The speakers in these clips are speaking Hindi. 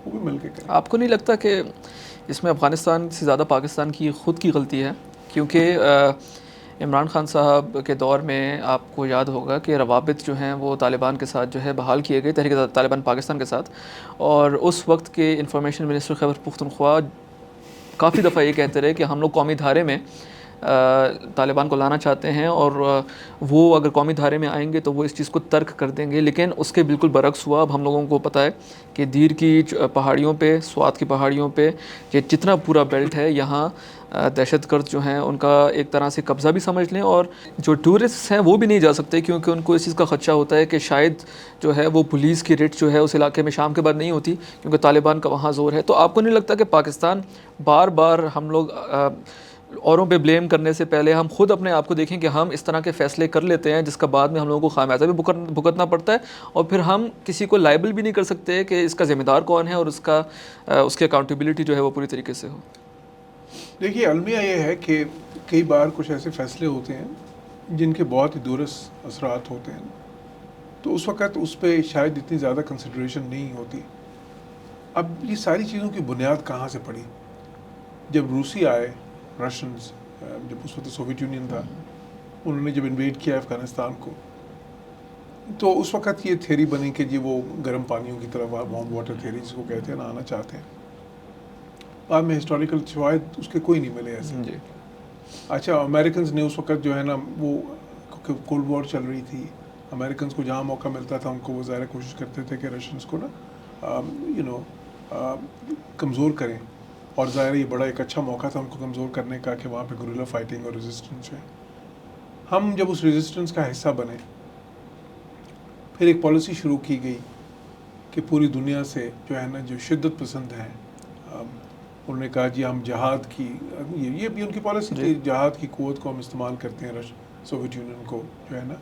वो भी मिल के करें। आपको नहीं लगता कि इसमें अफ़गानिस्तान से ज़्यादा पाकिस्तान की ख़ुद की गलती है? क्योंकि इमरान खान साहब के दौर में आपको याद होगा कि रवाबित जो हैं वो तालिबान के साथ जो है बहाल किए गए, तहरीक तालिबान पाकिस्तान के साथ। और उस वक्त के इंफॉर्मेशन मिनिस्टर खैबर पुख्तनख्वा काफ़ी दफ़ा ये कहते रहे कि हम लोग कौमी धारे में तालिबान को लाना चाहते हैं, और वो अगर कौमी धारे में आएंगे तो वो इस चीज़ को तर्क कर देंगे। लेकिन उसके बिल्कुल बरक्स हुआ। अब हम लोगों को पता है कि दीर की पहाड़ियों पे, स्वात की पहाड़ियों पे, ये जितना पूरा बेल्ट है, यहाँ दहशतगर्द जो हैं उनका एक तरह से कब्ज़ा भी समझ लें, और जो टूरिस्ट हैं वो भी नहीं जा सकते, क्योंकि उनको इस चीज़ का ख़दशा होता है कि शायद जो है वो पुलिस की रेड जो है उस इलाके में शाम के बाद नहीं होती, क्योंकि तालिबान का वहाँ ज़ोर है। तो आपको नहीं लगता कि पाकिस्तान बार बार हम लोग औरों पे ब्लेम करने से पहले हम खुद अपने आप को देखें कि हम इस तरह के फ़ैसले कर लेते हैं जिसका बाद में हम लोगों को खामियाजा भी भुगतना पड़ता है, और फिर हम किसी को लाइबल भी नहीं कर सकते कि इसका ज़िम्मेदार कौन है और उसकी अकाउंटेबिलिटी जो है वो पूरी तरीके से हो? देखिए, अलमिया ये है कि कई बार कुछ ऐसे फ़ैसले होते हैं जिनके बहुत ही दूरस्थ असरात होते हैं, तो उस वक़्त उस पे शायद इतनी ज़्यादा कंसिडरेशन नहीं होती। अब ये सारी चीज़ों की बुनियाद कहाँ से पड़ी? जब रूसी आए, रशियंस, जब उस वक्त सोवियत यूनियन था, उन्होंने जब इन्वेड किया अफ़गानिस्तान को, तो उस वक़्त ये थ्योरी बनी कि जी वो गर्म पानियों की तरफ, वार्म वाटर थ्योरी जिसको कहते हैं ना, आना चाहते हैं। बाद में हिस्टोरिकल शायद उसके कोई नहीं मिले ऐसे। जी। अच्छा, अमेरिकन ने उस वक़्त जो है ना, वो कोल्ड वॉर चल रही थी, अमेरिकन को जहाँ मौका मिलता था उनको वो ज़ाहिर कोशिश करते थे कि रशियंस को ना कमज़ोर करें, और ज़ाहिर ये बड़ा एक अच्छा मौका था उनको कमज़ोर करने का कि वहाँ पे गुरिल्ला फाइटिंग और रेजिस्टेंस है। हम जब उस रेजिस्टेंस का हिस्सा बने, फिर एक पॉलिसी शुरू की गई कि पूरी दुनिया से जो है ना, जो शिद्दत पसंद हैं, उन्होंने कहा जी हम जहाद की, ये भी उनकी पॉलिसी थी, जहाद की क़ुव्वत को हम इस्तेमाल करते हैं सोवियत यूनियन को जो है ना,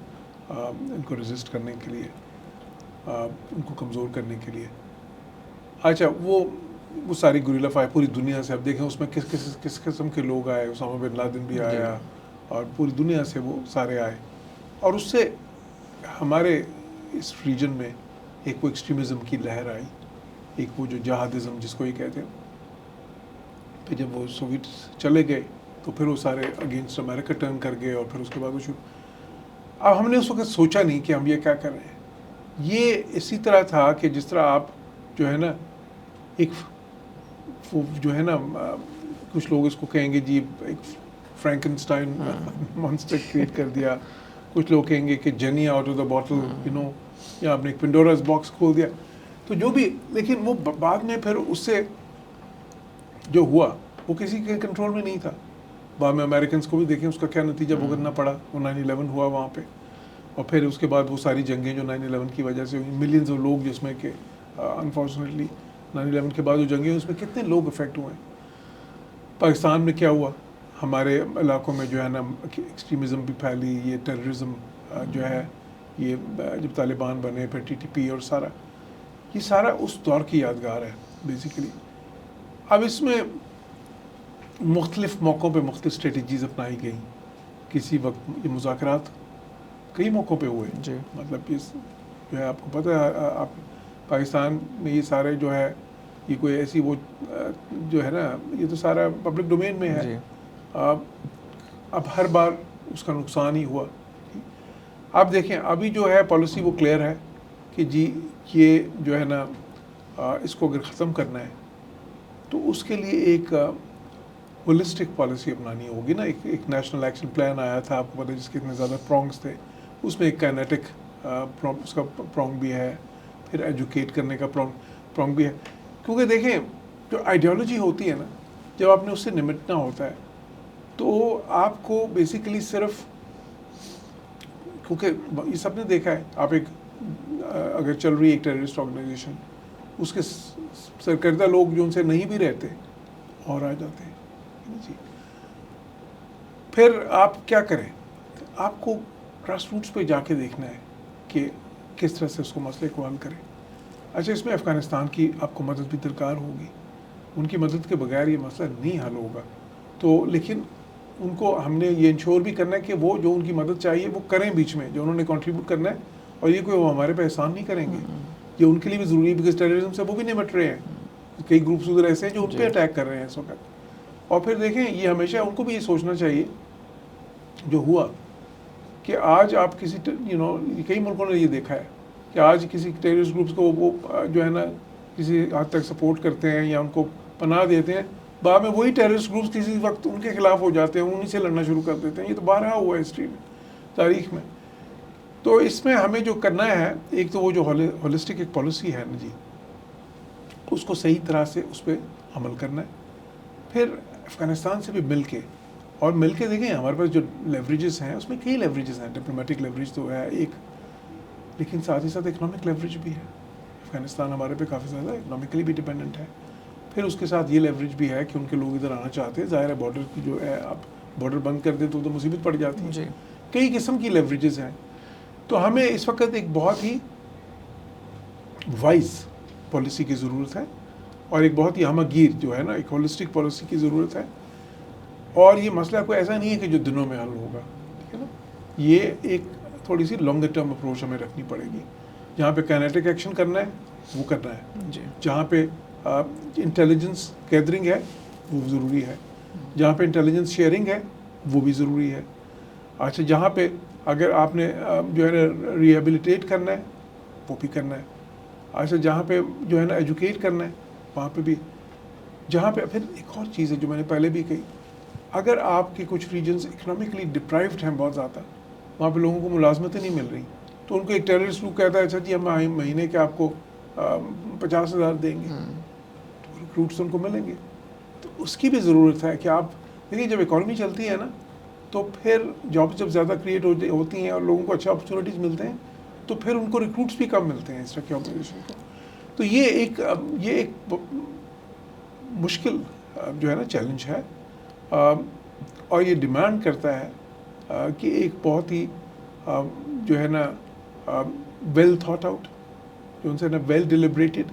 इनको रेजिस्ट करने के लिए, उनको कमज़ोर करने के लिए। अच्छा, वो सारी गुरिल्ला फाइट पूरी दुनिया से, अब देखें उसमें किस किस्म के लोग आए, उसामा बिन लादेन भी आया, और पूरी दुनिया से वो सारे आए, और उससे हमारे इस रीजन में एक वो एक्सट्रीमिज़म की लहर आई, एक वो जो जहादिज़म जिसको ये कहते हैं। फिर जब वो सोवियत चले गए तो फिर वो सारे अगेंस्ट अमेरिका टर्न कर गए, और फिर उसके बाद वो शुरू। अब हमने उस वक्त सोचा नहीं कि हम ये क्या कर रहे हैं। ये इसी तरह था कि जिस तरह आप जो है ना, एक जो है ना, कुछ लोग इसको कहेंगे जी एक फ्रैंकनस्टाइन मॉन्स्टर क्रिएट कर दिया, कुछ लोग कहेंगे कि जनी आउट ऑफ द बॉटल, या आपने एक पेंडोरास बॉक्स खोल दिया, तो जो भी। लेकिन वो बाद में फिर उससे जो हुआ वो किसी के कंट्रोल में नहीं था। बाद में अमेरिकन को भी देखें उसका क्या नतीजा भुगतना पड़ा, वो 9/11 हुआ वहाँ पे, और फिर उसके बाद वो सारी जंगें जो 9/11 की वजह से हुई, मिलियंस ऑफ लोग जिसमें कि अनफॉर्चुनेटली 9/11 के बाद जो जंगें उसमें कितने लोग इफेक्ट हुए। पाकिस्तान में क्या हुआ, हमारे इलाकों में जो है ना एक्सट्रीमिज़म भी फैली, ये टेररिज्म जो है, ये जब तालिबान बने, फिर TTP और सारा, ये सारा उस दौर की यादगार है बेसिकली। अब इसमें मुख्तलिफ़ मौक़ों पे मुख्तलिफ़ स्ट्रेटजीज़ अपनाई गई। किसी वक्त ये मुज़ाकरात कई मौक़ों पे हुए, मतलब इस जो है आपको पता है, आप पाकिस्तान में ये सारे जो है, ये कोई ऐसी वो जो है ना, ये तो सारा पब्लिक डोमेन में है। अब हर बार उसका नुकसान ही हुआ। आप देखें अभी जो है पॉलिसी वो क्लियर है कि जी ये जो है ना, इसको अगर ख़त्म करना है तो उसके लिए एक होलिस्टिक पॉलिसी अपनानी होगी ना। एक नेशनल एक्शन प्लान आया था, आपको पता है, जिसके इतने ज़्यादा प्रॉन्ग्स थे। उसमें एक काइनेटिक उसका प्रॉन्ग भी है, फिर एजुकेट करने का प्रॉन्ग भी है। क्योंकि देखें जो आइडियोलॉजी होती है ना, जब आपने उससे निपटना होता है तो आपको बेसिकली सिर्फ, क्योंकि ये सबने देखा है, आप एक अगर चल रही एक टेररिस्ट ऑर्गेनाइजेशन, उसके सरकर्दा लोग जो उनसे नहीं भी रहते और आ जाते हैं जी। फिर आप क्या करें, आपको ग्रास रूट्स पे जाके देखना है कि किस तरह से उसको मसले को हल करें। अच्छा, इसमें अफ़गानिस्तान की आपको मदद भी दरकार होगी, उनकी मदद के बगैर ये मसला नहीं हल होगा। तो लेकिन उनको हमने ये इंश्योर भी करना है कि वो जो उनकी मदद चाहिए वो करें बीच में, जो उन्होंने कंट्रीब्यूट करना है, और ये कोई वो हमारे पे एहसान नहीं करेंगे, ये उनके लिए भी ज़रूरी है, बिकॉज टेररिज्म से वो भी निपट रहे हैं। कई ग्रुप्स उधर ऐसे हैं जो उन जी। पे अटैक कर रहे हैं इस वक्त। और फिर देखें, ये हमेशा उनको भी ये सोचना चाहिए जो हुआ कि आज आप किसी कई मुल्कों ने ये देखा है कि आज किसी टेररिस्ट ग्रुप्स को वो जो है ना किसी हद तक सपोर्ट करते हैं या उनको पनाह देते हैं, बाद में वही टेररिस्ट ग्रुप्स किसी वक्त उनके खिलाफ हो जाते हैं, उन्हीं से लड़ना शुरू कर देते हैं। ये तो बारहा हुआ है हिस्ट्री में, तारीख में। तो इसमें हमें जो करना है, एक तो वो जो होलिस्टिक एक पॉलिसी है ना जी, उसको सही तरह से उस पर अमल करना है। फिर अफ़गानिस्तान से भी मिल के देखें, हमारे पास जो लेवरेजेस हैं उसमें कई लेवरेजेस हैं। डिप्लोमेटिक लेवरेज तो है एक, लेकिन साथ ही साथ इकोनॉमिक लेवरेज भी है। अफ़गानिस्तान हमारे पे काफ़ी ज़्यादा इकोनॉमिकली भी डिपेंडेंट है। फिर उसके साथ ये लेवरेज भी है कि उनके लोग इधर आना चाहते हैं। ज़ाहिर है बॉर्डर की जो है, आप बॉर्डर बंद कर दे तो मुसीबत पड़ जाती है। जी। कई किस्म की लेवरेजेस हैं। तो हमें इस वक्त एक बहुत ही वाइज पॉलिसी की ज़रूरत है और एक बहुत ही हमगीर जो है ना एक होलिस्टिक पॉलिसी की ज़रूरत है। और ये मसला कोई ऐसा नहीं है कि जो दिनों में हल होगा, ठीक है ना। ये एक थोड़ी सी लॉन्गर टर्म अप्रोच हमें रखनी पड़ेगी। जहाँ पे काइनेटिक एक्शन करना है वो करना है, जी। जहाँ पे इंटेलिजेंस गैदरिंग है वो ज़रूरी है, जहाँ पे इंटेलिजेंस शेयरिंग है वो भी ज़रूरी है। अच्छा, जहाँ पे अगर आपने जो है ना रिहेबिलिटेट करना है वो भी करना है। अच्छा, जहाँ पे जो है ना एजुकेट करना है वहाँ पे भी। जहाँ पे फिर एक और चीज़ है जो मैंने पहले भी कही, अगर आपके कुछ रीजन्स इकोनॉमिकली डिप्राइव्ड हैं बहुत ज़्यादा, वहाँ पे लोगों को मुलाजमतें नहीं मिल रही, तो उनको एक टेररिस्ट ग्रुप कहता है अच्छा जी हम महीने के आपको 50,000 देंगे, तो रिक्रूट्स उनको मिलेंगे। तो उसकी भी ज़रूरत है कि आप देखिए, जब इकॉनमी चलती है ना तो फिर जॉब्स जब ज़्यादा क्रिएट होती हैं और लोगों को अच्छे अपॉर्चुनिटीज़ मिलते हैं तो फिर उनको रिक्रूट्स भी कम मिलते हैं इस तरह की ऑर्गेनाइजेशन को। तो ये एक मुश्किल जो है ना चैलेंज है। और ये डिमांड करता है कि एक बहुत ही जो है ना वेल थॉट आउट, जो उनसे ना वेल डिलिब्रेटेड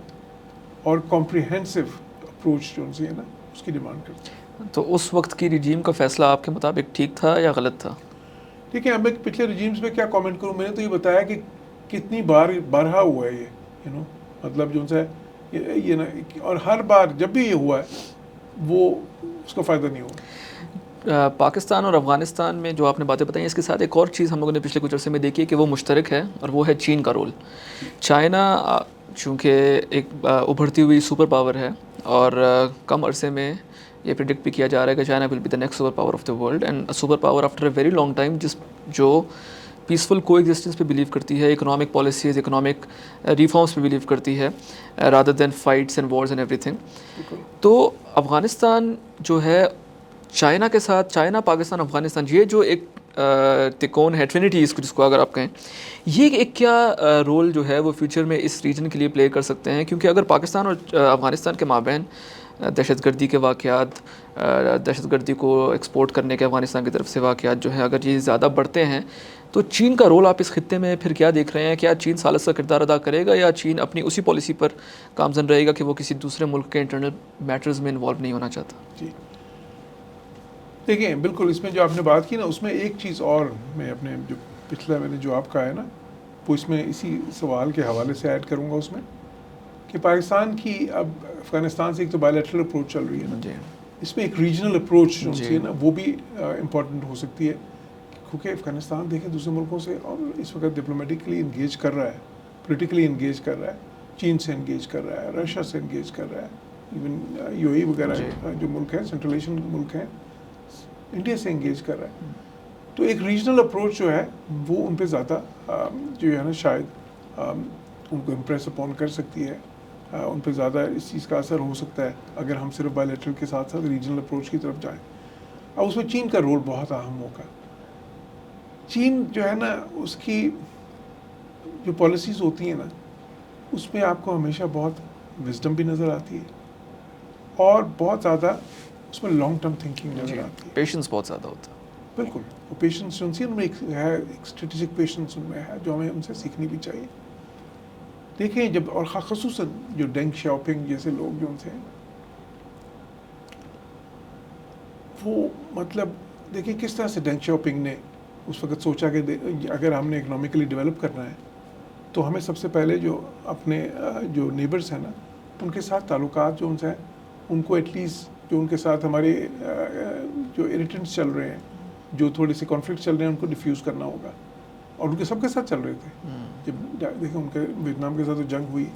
और कॉम्प्रिहेंसिव अप्रोच जो उनसे है ना उसकी डिमांड करता है। तो उस वक्त की रिजीम का फैसला आपके मुताबिक ठीक था या गलत था? ठीक है, मैं पिछले रिजीम्स पे क्या कमेंट करूँ। मैंने तो ये बताया कि कितनी बारहा हुआ है ये, मतलब जो उनसे ये ना, और हर बार जब भी ये हुआ है वो उसका फ़ायदा नहीं हुआ। पाकिस्तान और अफ़गानिस्तान में जो आपने बातें बताई, इसके साथ एक और चीज़ हम लोगों ने पिछले कुछ अर्से में देखी है कि वो मुश्तरक है, और वो है चीन का रोल। चाइना चूँकि एक उभरती हुई सुपर पावर है, और कम अरसे में ये प्रिडिक्ट भी किया जा रहा है कि China will be the next super power of the world, and super power after a very long time, जो पीसफुल को एग्जिस्टेंस पे बिलीव करती है, इकोनॉमिक पॉलिसीज़, इकोनॉमिक रिफॉर्म्स पे बिलीव करती है, rather than fights and Wars and everything. तो अफ़गानिस्तान जो है चाइना के साथ, चाइना पाकिस्तान अफ़गानिस्तान, ये जो एक तिकोन है, ट्रिनिटी जिसको अगर आप कहें, ये एक क्या रोल जो है वो फ्यूचर में इस रीजन के लिए प्ले कर सकते हैं? क्योंकि अगर पाकिस्तान और अफ़गानिस्तान के माबैन दहशतगर्दी के वाक़यात, दहशतगर्दी को एक्सपोर्ट करने के अफ़गानिस्तान की तरफ से वाक़यात जो है, अगर ये ज़्यादा बढ़ते हैं, तो चीन का रोल आप इस खित्ते में फिर क्या देख रहे हैं? क्या चीन सालस का किरदार अदा करेगा, या चीन अपनी उसी पॉलिसी पर कामज़न रहेगा कि वो किसी दूसरे मुल्क के इंटरनल मैटर्स में इन्वॉल्व नहीं होना चाहता? जी, देखिए बिल्कुल, इसमें जो आपने बात की ना, उसमें एक चीज़ और मैं अपने जो पिछला मैंने जो आपका है ना, वो इसमें इसी सवाल के हवाले से ऐड करूँगा उसमें, कि पाकिस्तान की अब अफ़गानिस्तान से एक तो बायलैटरल अप्रोच चल रही है ना, जी। इसमें एक रीजनल अप्रोच जो जी। है ना वो भी इम्पॉर्टेंट हो सकती है, क्योंकि अफ़गानिस्तान देखें दूसरे मुल्कों से और इस वक्त डिप्लोमेटिकली इंगेज कर रहा है, पोलिटिकली इंगेज कर रहा है, चीन से इंगेज कर रहा है, रशिया से इंगेज कर रहा है, इवन यूएई वगैरह जो मुल्क हैं, सेंट्रल एशियन मुल्क हैं, इंडिया से इंगेज कर रहा है। तो एक रीजनल अप्रोच जो है वो उन पर ज़्यादा जो है ना शायद उनको इम्प्रेस अपॉन कर सकती है, उन पर ज़्यादा इस चीज़ का असर हो सकता है अगर हम सिर्फ बायलैटरल के साथ साथ रीजनल अप्रोच की तरफ जाएं। अब उसमें चीन का रोल बहुत अहम होगा। चीन जो है ना, उसकी जो पॉलिसीज़ होती हैं ना, उसमें आपको हमेशा बहुत विजडम भी नज़र आती है और बहुत ज़्यादा उसमें लॉन्ग टर्म थिंकिंग नज़र आती है, पेशेंस बहुत ज़्यादा होता है। बिल्कुल, वो पेशेंस उनसे उनमें एक स्ट्रेटेजिक पेशेंस उनमें है जो हमें उनसे सीखनी भी चाहिए। देखें जब, और ख़ुसूसन जो डेंग शाओपिंग जैसे लोग जो उनसे, वो मतलब देखिए किस तरह से डेंग शाओपिंग ने उस वक्त सोचा कि अगर हमने इकोनॉमिकली डेवलप करना है तो हमें सबसे पहले जो अपने जो नेबर्स हैं ना उनके साथ ताल्लुकात जो उनसे हैं उनको एटलीस्ट जो उनके साथ हमारे जो इरिटेंट्स चल रहे हैं, जो थोड़े से कॉन्फ्लिक्ट चल रहे हैं, उनको डिफ्यूज़ करना होगा। और उनके सबके साथ चल रहे थे। जब देखिए उनके वियतनाम के साथ तो जंग हुई,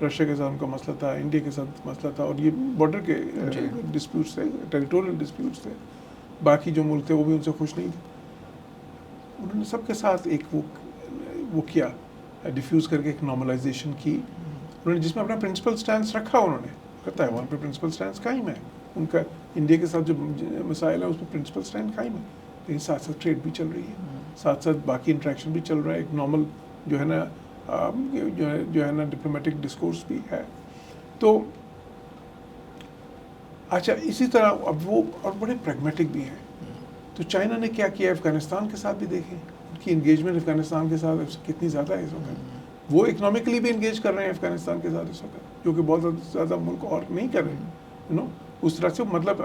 रशिया के साथ उनका मसला था, इंडिया के साथ मसला था, और ये बॉर्डर के डिस्प्यूट्स थे, टेरिटोरियल डिस्प्यूट्स थे। बाकी जो मुल्क थे वो भी उनसे खुश नहीं थे। उन्होंने सबके साथ एक वो किया, डिफ्यूज़ करके एक नॉर्मलाइजेशन की उन्होंने, जिसमें अपना प्रिंसिपल स्टैंड रखा। उन्होंने ताइवान पे प्रिंसिपल स्टैंड कायम है उनका, इंडिया के साथ जो मसाइल है उसमें प्रिंसिपल स्टैंड कायम है, लेकिन साथ साथ ट्रेड भी चल रही है, साथ साथ बाकी इंट्रैक्शन भी चल रहा है, एक नॉर्मल जो है ना डिप्लोमेटिक डिस्कोर्स भी है। तो अच्छा, इसी तरह अब वो और बड़े प्रैग्मेटिक भी हैं। तो चाइना ने क्या किया अफ़गानिस्तान के साथ भी देखें, उनकी इंगेजमेंट अफ़गानिस्तान के साथ कितनी ज़्यादा है इस वक्त। वो इकोनॉमिकली भी इंगेज कर रहे हैं अफ़गानिस्तान के साथ इस वक्त, जो कि बहुत ज़्यादा मुल्क और नहीं कर रहे हैं, यू नो उस तरह से। मतलब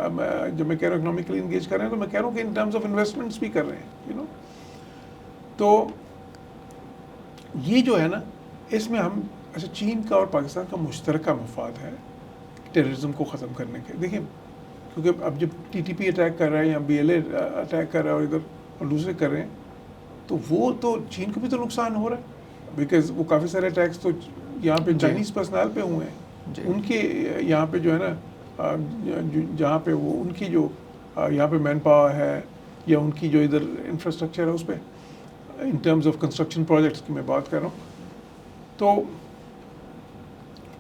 जब मैं कह रहा हूँ इकोनॉमिकली इंगेज कर रहे हैं, तो मैं कह रहा हूँ कि इन टर्म्स ऑफ इन्वेस्टमेंट्स भी कर रहे हैं, यू नो। तो ये जो है ना, इसमें हम अच्छा चीन का और पाकिस्तान का मुश्तरका मफाद है टेररिज्म को ख़त्म करने के। देखिए, क्योंकि अब जब TTP अटैक कर रहा है या BLA अटैक कर रहा है और इधर और दूसरे कर रहे हैं, तो वो तो चीन को भी तो नुकसान हो रहा है, बिकॉज वो काफ़ी सारे अटैक्स तो यहाँ पे चाइनीज़ पर्सनल पे हुए हैं, उनके यहाँ पे जो है ना जहाँ पे वो उनकी जो यहाँ पे मैन पावर है या उनकी जो इधर इंफ्रास्ट्रक्चर है उस पर, in terms of construction projects की मैं बात कर रहा हूँ, तो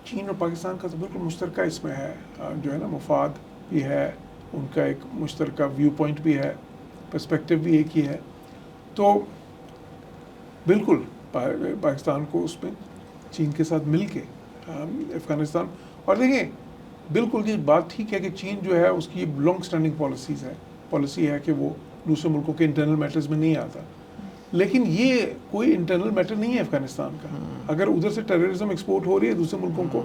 चीन और पाकिस्तान का तो बिल्कुल मुश्तरका इसमें है, जो है ना मुफाद भी है, उनका एक मुश्तरका व्यू पॉइंट भी है, पर्सपेक्टिव भी एक ही है। तो बिल्कुल पाकिस्तान को उसमें चीन के साथ मिल के अफ़गानिस्तान, और देखिए बिल्कुल ये बात ठीक है कि चीन जो है उसकी लॉन्ग स्टैंडिंग पॉलिसी है कि वो दूसरे मुल्कों के इंटरनल मैटर्स में नहीं आता, लेकिन ये कोई इंटरनल मैटर नहीं है अफ़गानिस्तान का। अगर उधर से टेररिज्म एक्सपोर्ट हो रही है दूसरे मुल्कों को,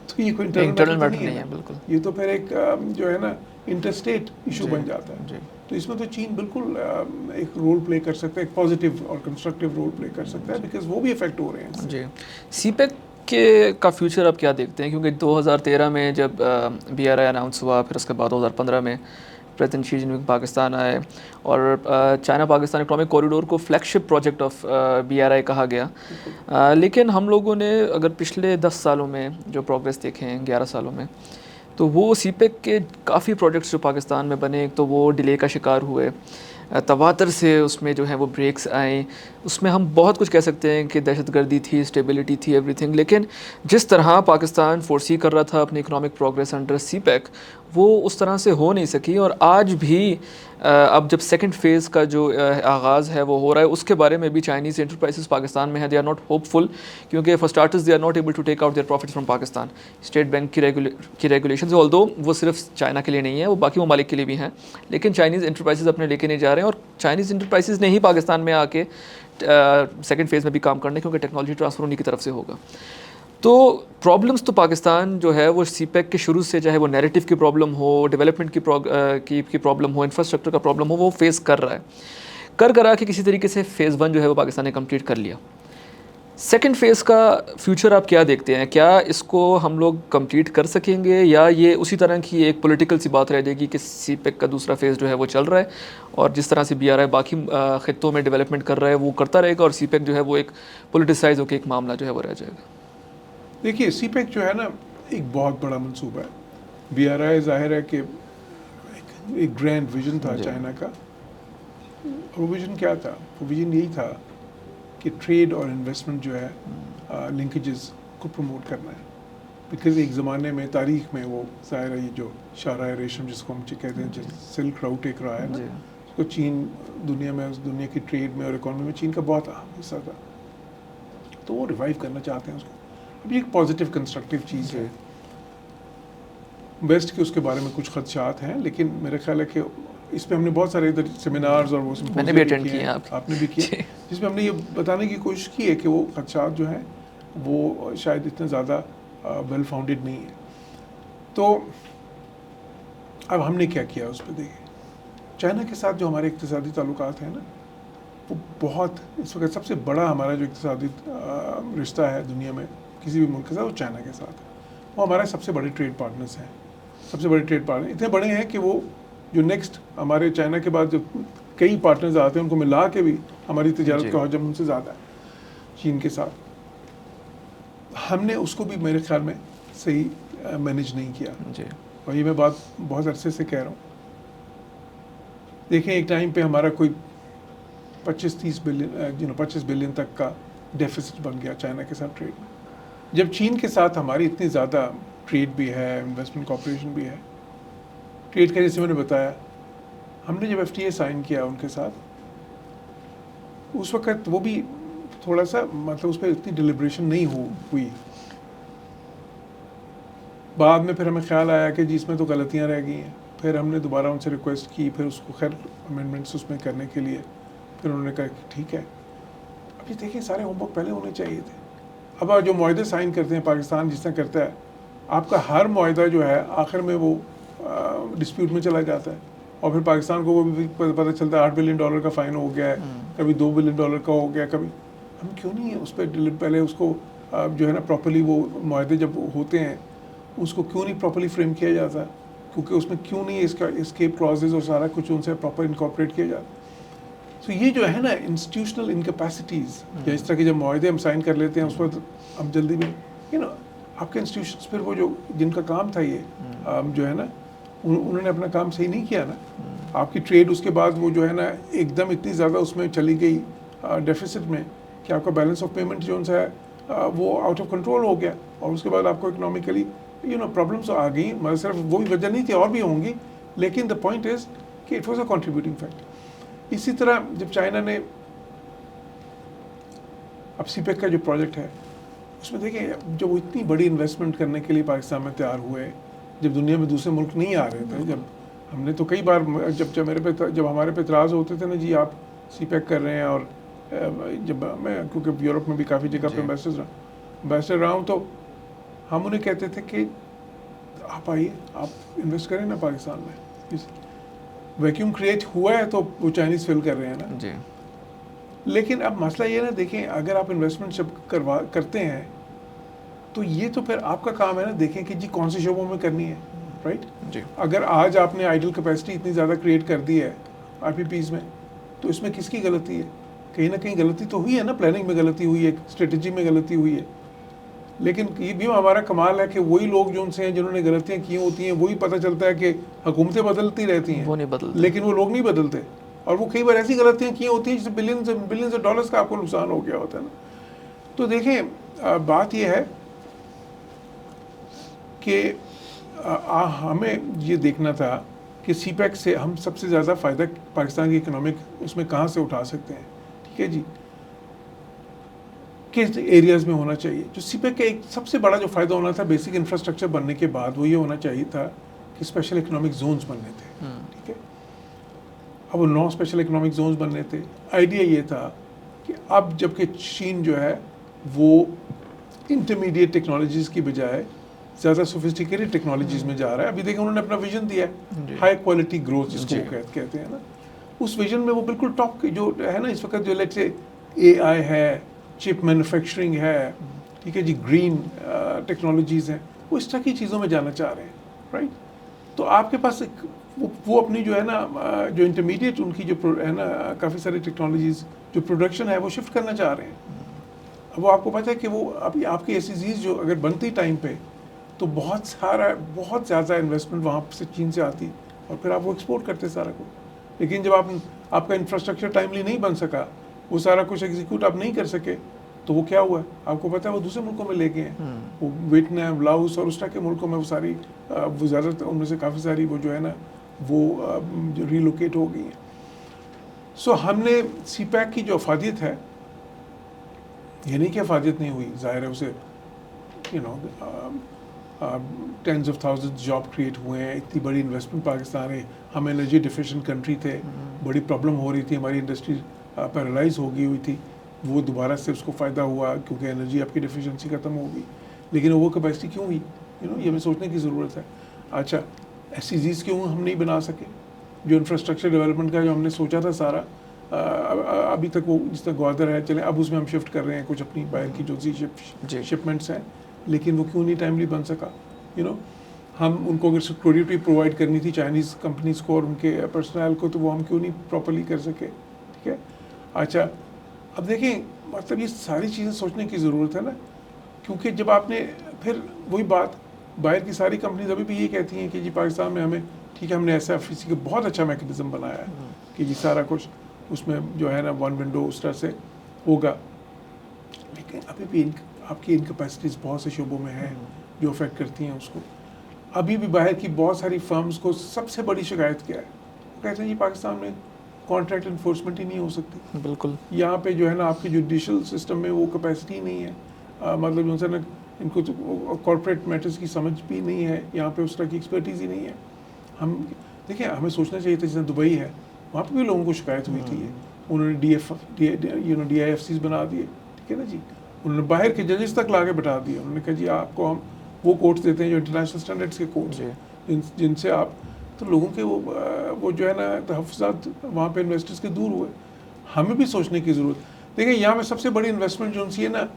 तो ये कोई इंटरनल मैटर नहीं है, बिल्कुल। ये तो फिर एक जो है ना इंटरस्टेट इशू बन जाता है। तो इसमें तो चीन बिल्कुल एक रोल प्ले कर सकता है, एक पॉजिटिव और कंस्ट्रक्टिव रोल प्ले कर सकता है, बिकॉज वो भी इफेक्ट हो रहे हैं जी। CPEC का फ्यूचर आप क्या देखते हैं, क्योंकि 2013 में जब BRI अनाउंस हुआ, फिर उसके बाद 2015 में प्रेसिडेंट शी जिनपिंग पाकिस्तान आए, और चाइना पाकिस्तान इकोनॉमिक कॉरिडोर को फ्लैगशिप प्रोजेक्ट ऑफ BRI कहा गया। लेकिन हम लोगों ने अगर पिछले 10 सालों में जो प्रोग्रेस देखे हैं, 11 सालों में, तो वो CPEC के काफ़ी प्रोजेक्ट्स जो पाकिस्तान में बने, एक तो वो डिले का शिकार हुए, तवातर से उसमें जो है वो ब्रेक्स आए। उसमें हम बहुत कुछ कह सकते हैं कि दहशतगर्दी थी, स्टेबिलिटी थी, एवरीथिंग, लेकिन जिस तरह पाकिस्तान फोर्सी कर रहा था अपनी इकोनॉमिक प्रोग्रेस अंडर CPEC, वो उस तरह से हो नहीं सकी। और आज भी अब जब सेकंड फेज़ का जो आगाज़ है वो हो रहा है, उसके बारे में भी चाइनीज़ एंटरप्राइजेस पाकिस्तान में है, दे आर नॉट होपफुल, क्योंकि for starters they are not able to take out their profits from Pakistan. State bank की रेगुलेशंस, ऑल्दो वो सिर्फ चाइना के लिए नहीं है, वो बाकी ममालिक के लिए भी हैं, लेकिन चाइनीज़ एंटरप्राइजेस अपने लेके नहीं जा रहे हैं। और चाइनीज़ एंटरप्राइजेस ने ही पाकिस्तान में आके सेकंड फेज़ में भी काम करने, क्योंकि टेक्नोलॉजी ट्रांसफ़र उन्हीं की तरफ से होगा। तो प्रॉब्लम्स तो पाकिस्तान जो है वो CPEC के शुरू से, चाहे वो नैरेटिव की प्रॉब्लम हो, डेवलपमेंट की प्रॉब्लम हो, इंफ्रास्ट्रक्चर का प्रॉब्लम हो, वो फेस कर रहा है। करा के किसी तरीके से फ़ेज़ 1 जो है वो पाकिस्तान ने कंप्लीट कर लिया। सेकंड फेज़ का फ्यूचर आप क्या देखते हैं? क्या इसको हम लोग कंप्लीट कर सकेंगे, या ये उसी तरह की एक पॉलिटिकल सी बात रह जाएगी कि CPEC का दूसरा फेज़ जो है वो चल रहा है, और जिस तरह से BRI बाकी खित्तों में डेवलपमेंट कर रहा है वो करता रहेगा, और CPEC जो है वो एक पोलिटिसाइज होकर एक मामला जो है वो रह जाएगा? देखिए, CPEC जो है ना एक बहुत बड़ा मंसूबा है। BRI जाहिर है कि एक ग्रैंड विजन था चाइना का, और वो विजन क्या था? वो विजन यही था कि ट्रेड और इन्वेस्टमेंट जो है लिंकेजेस को प्रमोट करना है, बिकॉज एक ज़माने में तारीख में वो जाहिर है ये जो शाहराह रेशम जिसको हम कहते हैं, सिल्क रूट एक रहा है ना, तो चीन दुनिया की ट्रेड में और इकोनॉमी में चीन का बहुत अहम हिस्सा था, तो वो रिवाइव करना चाहते हैं उसको। अभी एक पॉजिटिव कंस्ट्रक्टिव चीज़ है, बेस्ट के उसके बारे में कुछ खदशात हैं, लेकिन मेरा ख्याल है कि इस पे हमने बहुत सारे इधर सेमिनार्स और वो मैंने भी अटेंड किए, आपने भी किए, जिसमें हमने ये बताने की कोशिश की है कि वो खदशात जो हैं वो शायद इतने ज़्यादा वेल फाउंडेड नहीं है। तो अब हमने क्या किया उस पर देखिए, चाइना के साथ जो हमारे इक़्तिसादी ताल्लुकात हैं ना, वो बहुत इस वक्त सबसे बड़ा हमारा जो इक़्तिसादी रिश्ता है दुनिया में किसी भी मुल्क के साथ, वो चाइना के साथ है। वो हमारे सबसे बड़े ट्रेड पार्टनर्स हैं, सबसे बड़े ट्रेड पार्टनर इतने बड़े हैं कि वो जो नेक्स्ट हमारे चाइना के बाद जो कई पार्टनर्स आते हैं उनको मिला के भी हमारी तिजारत जी। का हजम उनसे ज़्यादा है चीन के साथ। हमने उसको भी मेरे ख्याल में सही मैनेज नहीं किया, जी और ये मैं बात बहुत अरसे से कह रहा हूँ। देखें एक टाइम पे हमारा कोई 25-30 बिलियन 25 बिलियन तक का डेफिसिट बन गया चाइना के साथ ट्रेड में। जब चीन के साथ हमारी इतनी ज़्यादा ट्रेड भी है, इन्वेस्टमेंट कॉपरेशन भी है, ट्रेड का जैसे मैंने बताया, हमने जब FTA साइन किया उनके साथ, उस वक़्त वो भी थोड़ा सा मतलब उस पर इतनी डिलिब्रेशन नहीं हुई। बाद में फिर हमें ख्याल आया कि जी इसमें तो गलतियाँ रह गई हैं, फिर हमने दोबारा उनसे रिक्वेस्ट की, फिर उसको खैर अमेंडमेंट्स उसमें करने के लिए फिर उन्होंने कहा कि ठीक है। अब ये देखिए सारे होमवर्क पहले होने चाहिए थे। अब जो मुआहदे साइन करते हैं पाकिस्तान जिस तरह करता है, आपका हर मुआहदा जो है आखिर में वो डिस्प्यूट में चला जाता है, और फिर पाकिस्तान को वो भी पता चलता है $8 बिलियन का फ़ाइन हो गया है, कभी $2 बिलियन का हो गया, कभी हम क्यों नहीं है उस पर पहले उसको जो है ना प्रॉपर्ली वो मुआहदे जब होते हैं उसको क्यों नहीं प्रॉपर्ली फ्रेम किया जाता, क्योंकि उसमें क्यों नहीं इसका एस्केप क्लॉजेज और सारा कुछ उनसे प्रॉपर इनकॉर्पोरेट किया जाता। तो ये जो है ना इंस्टीट्यूशनल इनकैपेसिटीज़, या इस तरह के जब मुआहदे हम साइन कर लेते हैं उस पर हम जल्दी में आपके इंस्टीट्यूशंस फिर वो जो जिनका काम था ये जो है ना उन्होंने अपना काम सही नहीं किया ना। आपकी ट्रेड उसके बाद वो जो है ना एकदम इतनी ज़्यादा उसमें चली गई डेफिसिट में कि आपका बैलेंस ऑफ पेमेंट जो है वो आउट ऑफ कंट्रोल हो गया, और उसके बाद आपको इकोनॉमिकली प्रॉब्लम्स आ गई। मतलब सिर्फ वो भी वजह नहीं थी, और भी होंगी, लेकिन द पॉइंट इज़ कि it was a contributing factor. इसी तरह जब चाइना ने अब सीपेक का जो प्रोजेक्ट है उसमें देखिए जब वो इतनी बड़ी इन्वेस्टमेंट करने के लिए पाकिस्तान में तैयार हुए, जब दुनिया में दूसरे मुल्क नहीं आ रहे थे, जब हमने तो कई बार जब हमारे पे इतराज़ होते थे ना जी आप सीपेक कर रहे हैं, और जब मैं क्योंकि यूरोप में भी काफ़ी जगह पे एम्बेसडर रहा हूँ, तो हम उन्हें कहते थे कि आप आइए, आप इन्वेस्ट करें ना पाकिस्तान में, वैक्यूम क्रिएट हुआ है तो वो चाइनीज़ फिल कर रहे हैं ना जी। लेकिन अब मसला ये ना, देखें अगर आप इन्वेस्टमेंट जब करते हैं तो ये तो फिर आपका काम है ना, देखें कि जी कौन से शोबों में करनी है, राइट जी। अगर आज आपने आइडल कैपेसिटी इतनी ज़्यादा क्रिएट कर दी है RPPs में, तो इसमें किसकी गलती है? कहीं ना कहीं गलती तो हुई है ना, प्लानिंग में गलती हुई है, स्ट्रेटजी में गलती हुई है। लेकिन ये भी हमारा कमाल है कि वही लोग जो उनसे हैं जिन्होंने गलतियाँ की होती हैं, वही पता चलता है कि हुकूमतें बदलती रहती हैं, वो नहीं बदलते, लेकिन वो लोग नहीं बदलते, और वो कई बार ऐसी गलतियाँ की होती हैं जिससे बिलियंस ऑफ डॉलर्स का आपको नुकसान हो गया होता है ना। तो देखें बात यह है कि हमें ये देखना था कि सीपेक से हम सबसे ज़्यादा फ़ायदा पाकिस्तान की इकोनॉमिक उसमें कहाँ से उठा सकते हैं, ठीक है जी, किस एरियाज़ में होना चाहिए। जो सीपेक का एक सबसे बड़ा जो फ़ायदा होना था बेसिक इंफ्रास्ट्रक्चर बनने के बाद, वो ये होना चाहिए था कि स्पेशल इकोनॉमिक जोन्स बनने थे, ठीक है। अब वो 9 स्पेशल इकोनॉमिक जोन्स बनने थे। आइडिया ये था कि अब जबकि चीन जो है वो इंटरमीडिएट टेक्नोलॉजीज़ की बजाय ज़्यादा सोफिस्टिकेटेड टेक्नोलॉजीज़ में जा रहा है। अभी देखिए उन्होंने अपना विजन दिया है, हाई क्वालिटी ग्रोथ जिसको कहते हैं ना, उस विजन में वो बिल्कुल टॉप की जो है ना इस वक्त, जो लेट्स से AI है, चिप मैन्युफैक्चरिंग है, ठीक है जी, ग्रीन टेक्नोलॉजीज़ हैं, वो इस तरह की चीज़ों में जाना चाह रहे हैं, राइट। तो आपके पास एक वो अपनी जो है ना जो इंटरमीडिएट उनकी जो है ना काफ़ी सारी टेक्नोलॉजीज़ जो प्रोडक्शन है वो शिफ्ट करना चाह रहे हैं। अब वो आपको पता है कि वो अभी आपकी SEZs जो अगर बनती टाइम पे तो बहुत ज़्यादा इन्वेस्टमेंट वहाँ से चीन से आती और फिर आप वो एक्सपोर्ट करते सारा कुछ। लेकिन जब आपका इंफ्रास्ट्रक्चर टाइमली नहीं बन सका, वो सारा कुछ एग्जीक्यूट आप नहीं कर सके, तो वो क्या हुआ आपको पता है, वो दूसरे मुल्कों में ले गए हैं, वो वियतनाम, लाओस और उस तरह के मुल्कों में वो सारी वो ज़्यादातर उनमें से काफ़ी सारी वो जो है ना वो जो रीलोकेट हो गई हैं। सो हमने सीपैक की जो अफादियत है, ये नहीं कि अफादियत नहीं हुई, ज़ाहिर है उसे tens of thousands job create हुए हैं, इतनी बड़ी इन्वेस्टमेंट पाकिस्तान है, हम एनर्जी डिफिशिएंट कंट्री थे, बड़ी प्रॉब्लम हो रही थी, हमारी इंडस्ट्री पैरालाइज हो गई हुई थी, वो दोबारा से उसको फ़ायदा हुआ क्योंकि एनर्जी आपकी डिफिशिएंसी ख़त्म हो गई। लेकिन वो कैपेसिटी क्यों हुई, ये हमें सोचने की ज़रूरत है। अच्छा, SEZs क्यों हम नहीं बना सके? जो इंफ्रास्ट्रक्चर डेवलपमेंट का जो हमने सोचा था सारा, अभी तक वो जिस तरह ग्वादर है चले, अब उसमें हम शिफ्ट कर रहे हैं कुछ अपनी बाहर की जो शिपमेंट्स हैं, लेकिन वो क्यों नहीं टाइमली बन सका, हम उनको अगर सिक्योरिटी प्रोवाइड करनी थी चाइनीज़ कंपनीज़ को और उनके पर्सनल को, तो वो हम क्यों नहीं प्रॉपरली कर सके, ठीक है। अच्छा, अब देखें, मतलब ये सारी चीज़ें सोचने की ज़रूरत है ना, क्योंकि जब आपने फिर वही बात, बाहर की सारी कंपनीज अभी भी ये कहती हैं कि जी पाकिस्तान में हमें, ठीक है, हमने SFC का बहुत अच्छा मैकेनिज़्म बनाया है कि जी सारा कुछ उसमें जो है ना वन विंडो उस तरह से होगा, लेकिन अभी भी आपकी इनकैपेसिटीज़ बहुत से शोबों में हैं जो अफेक्ट करती हैं उसको। अभी भी बाहर की बहुत सारी फर्म्स को सबसे बड़ी शिकायत क्या है, वो कहते हैं जी पाकिस्तान में कॉन्ट्रैक्ट इन्फोर्समेंट ही नहीं हो सकती। बिल्कुल, यहाँ पे जो है ना आपके जुडिशल सिस्टम में वो कैपेसिटी नहीं है, मतलब जो है ना इनको तो कॉर्पोरेट मैटर्स की समझ भी नहीं है, यहाँ पे उस तरह की एक्सपर्टीज़ ही नहीं है। हम देखिए, हमें सोचना चाहिए था, जैसे दुबई है वहाँ पे भी लोगों को शिकायत हुई थी, उन्होंने DIFCs बना दिए, ठीक है ना जी, उन्होंने बाहर के जजेस तक ला के बैठा दिए, उन्होंने कहा जी आपको हम वो कोर्ट्स देते हैं जो इंटरनेशनल स्टैंडर्ड्स के कोर्ट्स जिनसे आप, तो लोगों के वो जो है ना तहफ़्फ़ुज़ात वहाँ पे इन्वेस्टर्स के दूर हुए। हमें भी सोचने की ज़रूरत, देखिए यहाँ पे सबसे बड़ी इन्वेस्टमेंट जो सी है ना,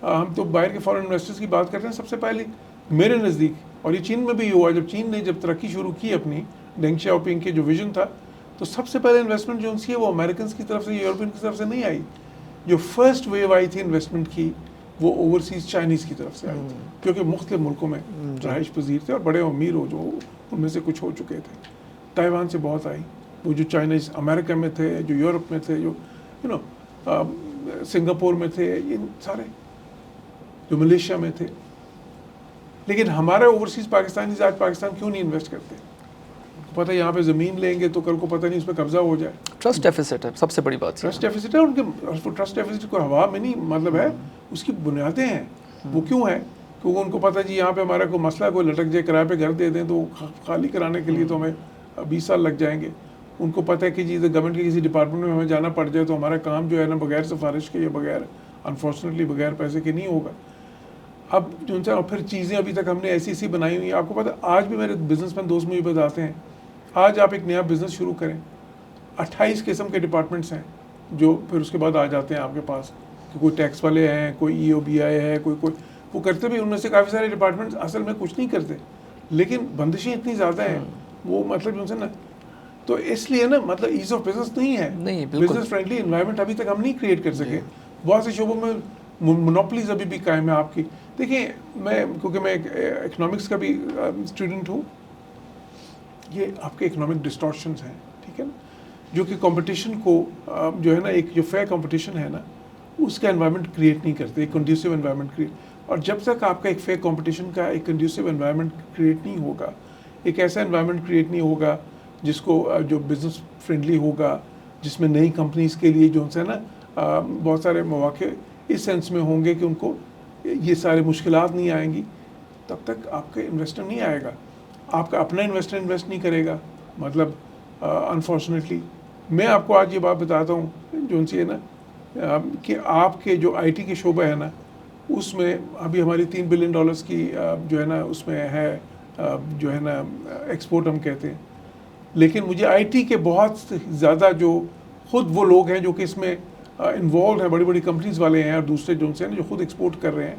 हम तो बाहर के फॉरेन इन्वेस्टर्स की बात करते हैं, सबसे पहले मेरे नज़दीक, और ये चीन में भी हुआ, जब चीन ने जब तरक्की शुरू की अपनी, डेंग शाओपिंग के जो विजन था, तो सबसे पहले इन्वेस्टमेंट जो सी है वो अमेरिकन की तरफ से, यूरोपियन की तरफ से नहीं आई। जो फर्स्ट वेव आई थी इन्वेस्टमेंट की, वो ओवरसीज़ चाइनीज़ की तरफ से आई थी, क्योंकि मुख्तलिफ मुल्कों में रहाइश पजीर थे और बड़े अमीर हो, जो उनमें से कुछ हो चुके थे। ताइवान से बहुत आई, वो जो चाइनीज़ अमेरिका में थे, जो यूरोप में थे, जो सिंगापुर में थे, इन सारे जो मलेशिया में थे। लेकिन हमारे ओवरसीज़ पाकिस्तानी आज पाकिस्तान क्यों नहीं इन्वेस्ट करते? पता है यहाँ पे ज़मीन लेंगे तो कल को पता नहीं उस पर कब्जा हो जाए। ट्रस्ट डेफिसिट है सबसे बड़ी बात। ट्रस्ट डेफिसिट है उनके, ट्रस्ट डेफिसिट को हवा में नहीं, मतलब है उसकी बुनियादें हैं। वो क्यों है? क्योंकि उनको पता है जी यहाँ पे हमारा कोई मसला, कोई लटक जाए, किराए पे घर दे दें तो खाली कराने के लिए तो हमें 20 साल लग जाएंगे। उनको पता है कि जी गवर्नमेंट के किसी डिपार्टमेंट में हमें जाना पड़ जाए तो हमारा काम जो है ना बगैर सिफारिश के या बगैर, अनफॉर्चुनेटली बगैर पैसे के नहीं होगा। अब जो उनसे फिर चीज़ें अभी तक हमने ऐसी बनाई हुई हैं। आपको पता है आज भी मेरे बिजनेसमैन दोस्त मुझे बताते हैं, आज आप एक नया बिज़नेस शुरू करें, 28 किस्म के डिपार्टमेंट्स हैं जो फिर उसके बाद आ जाते हैं आपके पास, कि कोई टैक्स वाले हैं, कोई EOBI है, कोई वो करते भी, उनमें से काफ़ी सारे डिपार्टमेंट्स असल में कुछ नहीं करते, लेकिन बंदिशें इतनी ज़्यादा हैं, वो मतलब उनसे ना, तो इसलिए ना मतलब ईज़ ऑफ बिजनेस नहीं है, बिजनेस फ्रेंडली इन्वायरमेंट अभी तक हम नहीं क्रिएट कर सके। बहुत से शोबों में मोनोपोलीज अभी भी कायम है आपकी। देखिए क्योंकि मैं इकोनॉमिक्स का भी स्टूडेंट हूँ, ये आपके इकोनॉमिक डिस्टॉर्शंस हैं, ठीक है ना, जो कि कंपटीशन को जो है ना, एक जो फेयर कंपटीशन है ना, उसका एनवायरनमेंट क्रिएट नहीं करते, एक कंड्यूसिव एनवायरनमेंट क्रिएट। और जब तक आपका एक फेयर कंपटीशन का एक कंड्यूसिव एनवायरनमेंट क्रिएट नहीं होगा, एक ऐसा एनवायरनमेंट क्रिएट नहीं होगा जिसको जो बिज़नेस फ्रेंडली होगा, जिसमें नई कंपनीज़ के लिए जो है ना बहुत सारे मौके इस सेंस में होंगे कि उनको ये सारे मुश्किलात नहीं आएंगी, तब तक आपका इन्वेस्टर नहीं आएगा, आपका अपना इन्वेस्टर इन्वेस्ट नहीं करेगा। मतलब अनफॉर्चुनेटली मैं आपको आज ये बात बताता हूँ जो सी है ना, कि आपके जो IT के शोबा है ना, उसमें अभी हमारी $3 बिलियन की जो है ना उसमें है, जो है ना एक्सपोर्ट हम कहते हैं, लेकिन मुझे IT के बहुत ज़्यादा जो खुद वो लोग हैं जो कि इसमें इन्वॉल्व हैं, बड़ी बड़ी कंपनीज वाले हैं और दूसरे जो से जो खुद एक्सपोर्ट कर रहे हैं,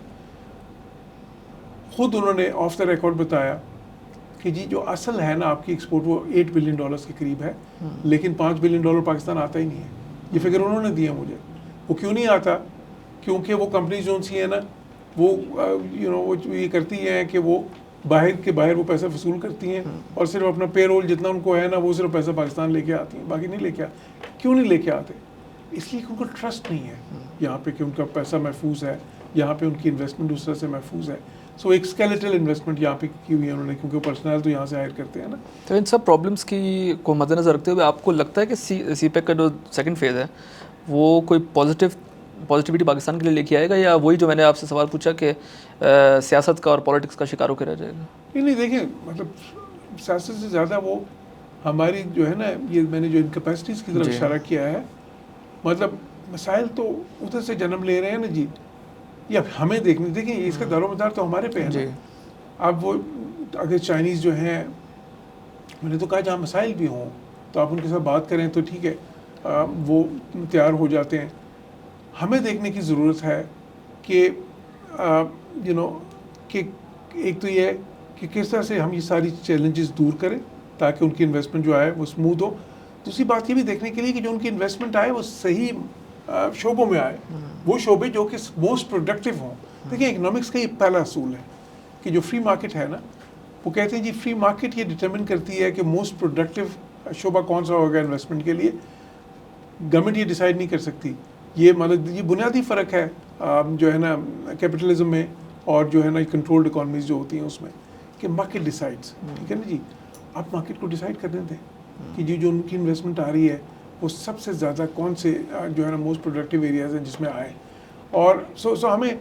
खुद उन्होंने ऑफ द रिकॉर्ड बताया कि जी जो असल है ना आपकी एक्सपोर्ट वो $8 बिलियन के करीब है, लेकिन $5 बिलियन पाकिस्तान आता ही नहीं है। ये फिगर उन्होंने दिया मुझे। वो क्यों नहीं आता? क्योंकि वो कंपनीज जो सी है ना, वो वो ये करती हैं कि वो बाहर वो पैसा वसूल करती हैं और सिर्फ अपना पेरोल जितना उनको है ना, वो सिर्फ पैसा पाकिस्तान लेके आती हैं, बाकी नहीं लेके आते। क्यों नहीं लेके आते? इसलिए कि उनको ट्रस्ट नहीं है यहाँ पे कि उनका पैसा महफूज है, यहाँ पे उनकी इन्वेस्टमेंट दूसरे से महफूज है। सो एक स्केलेटल इन्वेस्टमेंट यहाँ पे की हुई है उन्होंने, क्योंकि पर्सनल तो यहाँ से हायर करते हैं ना। तो इन सब प्रॉब्लम्स की को मद्देनज़र रखते हुए आपको लगता है कि CPEC का जो सेकंड फेज़ है वो कोई पॉजिटिविटी पाकिस्तान के लिए लेके आएगा, या वही जो मैंने आपसे सवाल पूछा कि सियासत का और पॉलिटिक्स का शिकार होकर रह जाएगा? नहीं देखिए, मतलब सियासत से ज़्यादा वो हमारी जो है ना, ये मैंने जो इनकैपेसिटीज़ की तरफ इशारा किया है, मतलब मसाइल तो उधर से जन्म ले रहे हैं ना जी, या हमें देखिए इसका दारोमदार तो हमारे पे है ना। अब वो अगर चाइनीज़ जो हैं, मैंने तो कहा जहाँ मसाइल भी हों तो आप उनके साथ बात करें तो ठीक है, वो तैयार हो जाते हैं। हमें देखने की ज़रूरत है कि कि एक तो ये है कि किस तरह से हम ये सारी चैलेंजेस दूर करें ताकि उनकी इन्वेस्टमेंट जो आए वो स्मूथ हो। दूसरी बात ये भी देखने के लिए कि जो उनकी इन्वेस्टमेंट आए वो सही शोबों में आए, वो शोबे जो कि मोस्ट प्रोडक्टिव हों। देखिए इकोनॉमिक्स का ये पहला असूल है कि जो फ्री मार्केट है ना, वो कहते हैं जी फ्री मार्केट ये डिटरमिन करती है कि मोस्ट प्रोडक्टिव शोबा कौन सा होगा इन्वेस्टमेंट के लिए। गवर्नमेंट ये डिसाइड नहीं कर सकती। ये मतलब ये बुनियादी फ़र्क है जो है ना कैपिटलिज्म में और जो है ना कंट्रोल्ड इकोनॉमीज जो होती हैं उसमें, कि मार्केट डिसाइड्स, ठीक है ना जी। आप मार्केट को डिसाइड करने दें कि जो उनकी इन्वेस्टमेंट आ रही है वो सबसे ज़्यादा कौन से जो है ना मोस्ट प्रोडक्टिव एरियाज़ हैं जिसमें आए। और सो हमें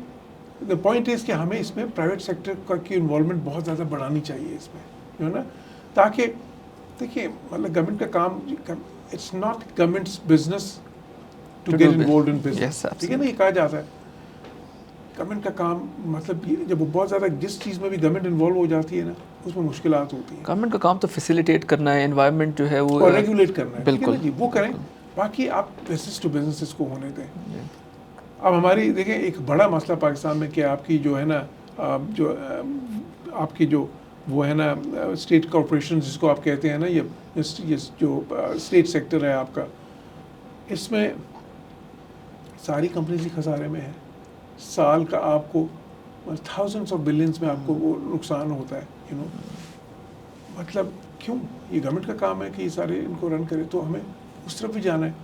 द पॉइंट इज़ कि हमें इसमें प्राइवेट सेक्टर की इन्वॉल्वमेंट बहुत ज़्यादा बढ़ानी चाहिए इसमें, जो है ना, ताकि देखिए मतलब गवर्नमेंट का काम, it's not government's business to get involve in business, ठीक है ना, ये कहा जाता है। गवर्नमेंट का काम मतलब ये जब वो बहुत ज़्यादा जिस चीज़ में भी गवर्नमेंट इन्वॉल्व हो जाती है ना उसमें मुश्किलात होती हैं। गवर्नमेंट का काम तो फैसिलिटेट करना है, एनवायरनमेंट जो है वो और रेगुलेट करना है, ठीक है बिल्कुल ना जी, वो करें। बाकी आप बिजनेस टू बिजनेस इसको होने दें। अब हमारी देखें एक बड़ा मसला पाकिस्तान में कि आपकी जो है ना जो आपकी जो वो है ना स्टेट कॉरपोरेशन जिसको आप कहते हैं ना, ये जो स्टेट सेक्टर है आपका, इसमें सारी कंपनीज ही खसारे में है। साल का आपको थाउजेंड्स ऑफ बिलियंस में आपको वो नुकसान होता है, यू नो। मतलब क्यों? ये गवर्नमेंट का काम है कि ये सारे इनको रन करे, तो हमें उस तरफ भी जाना है।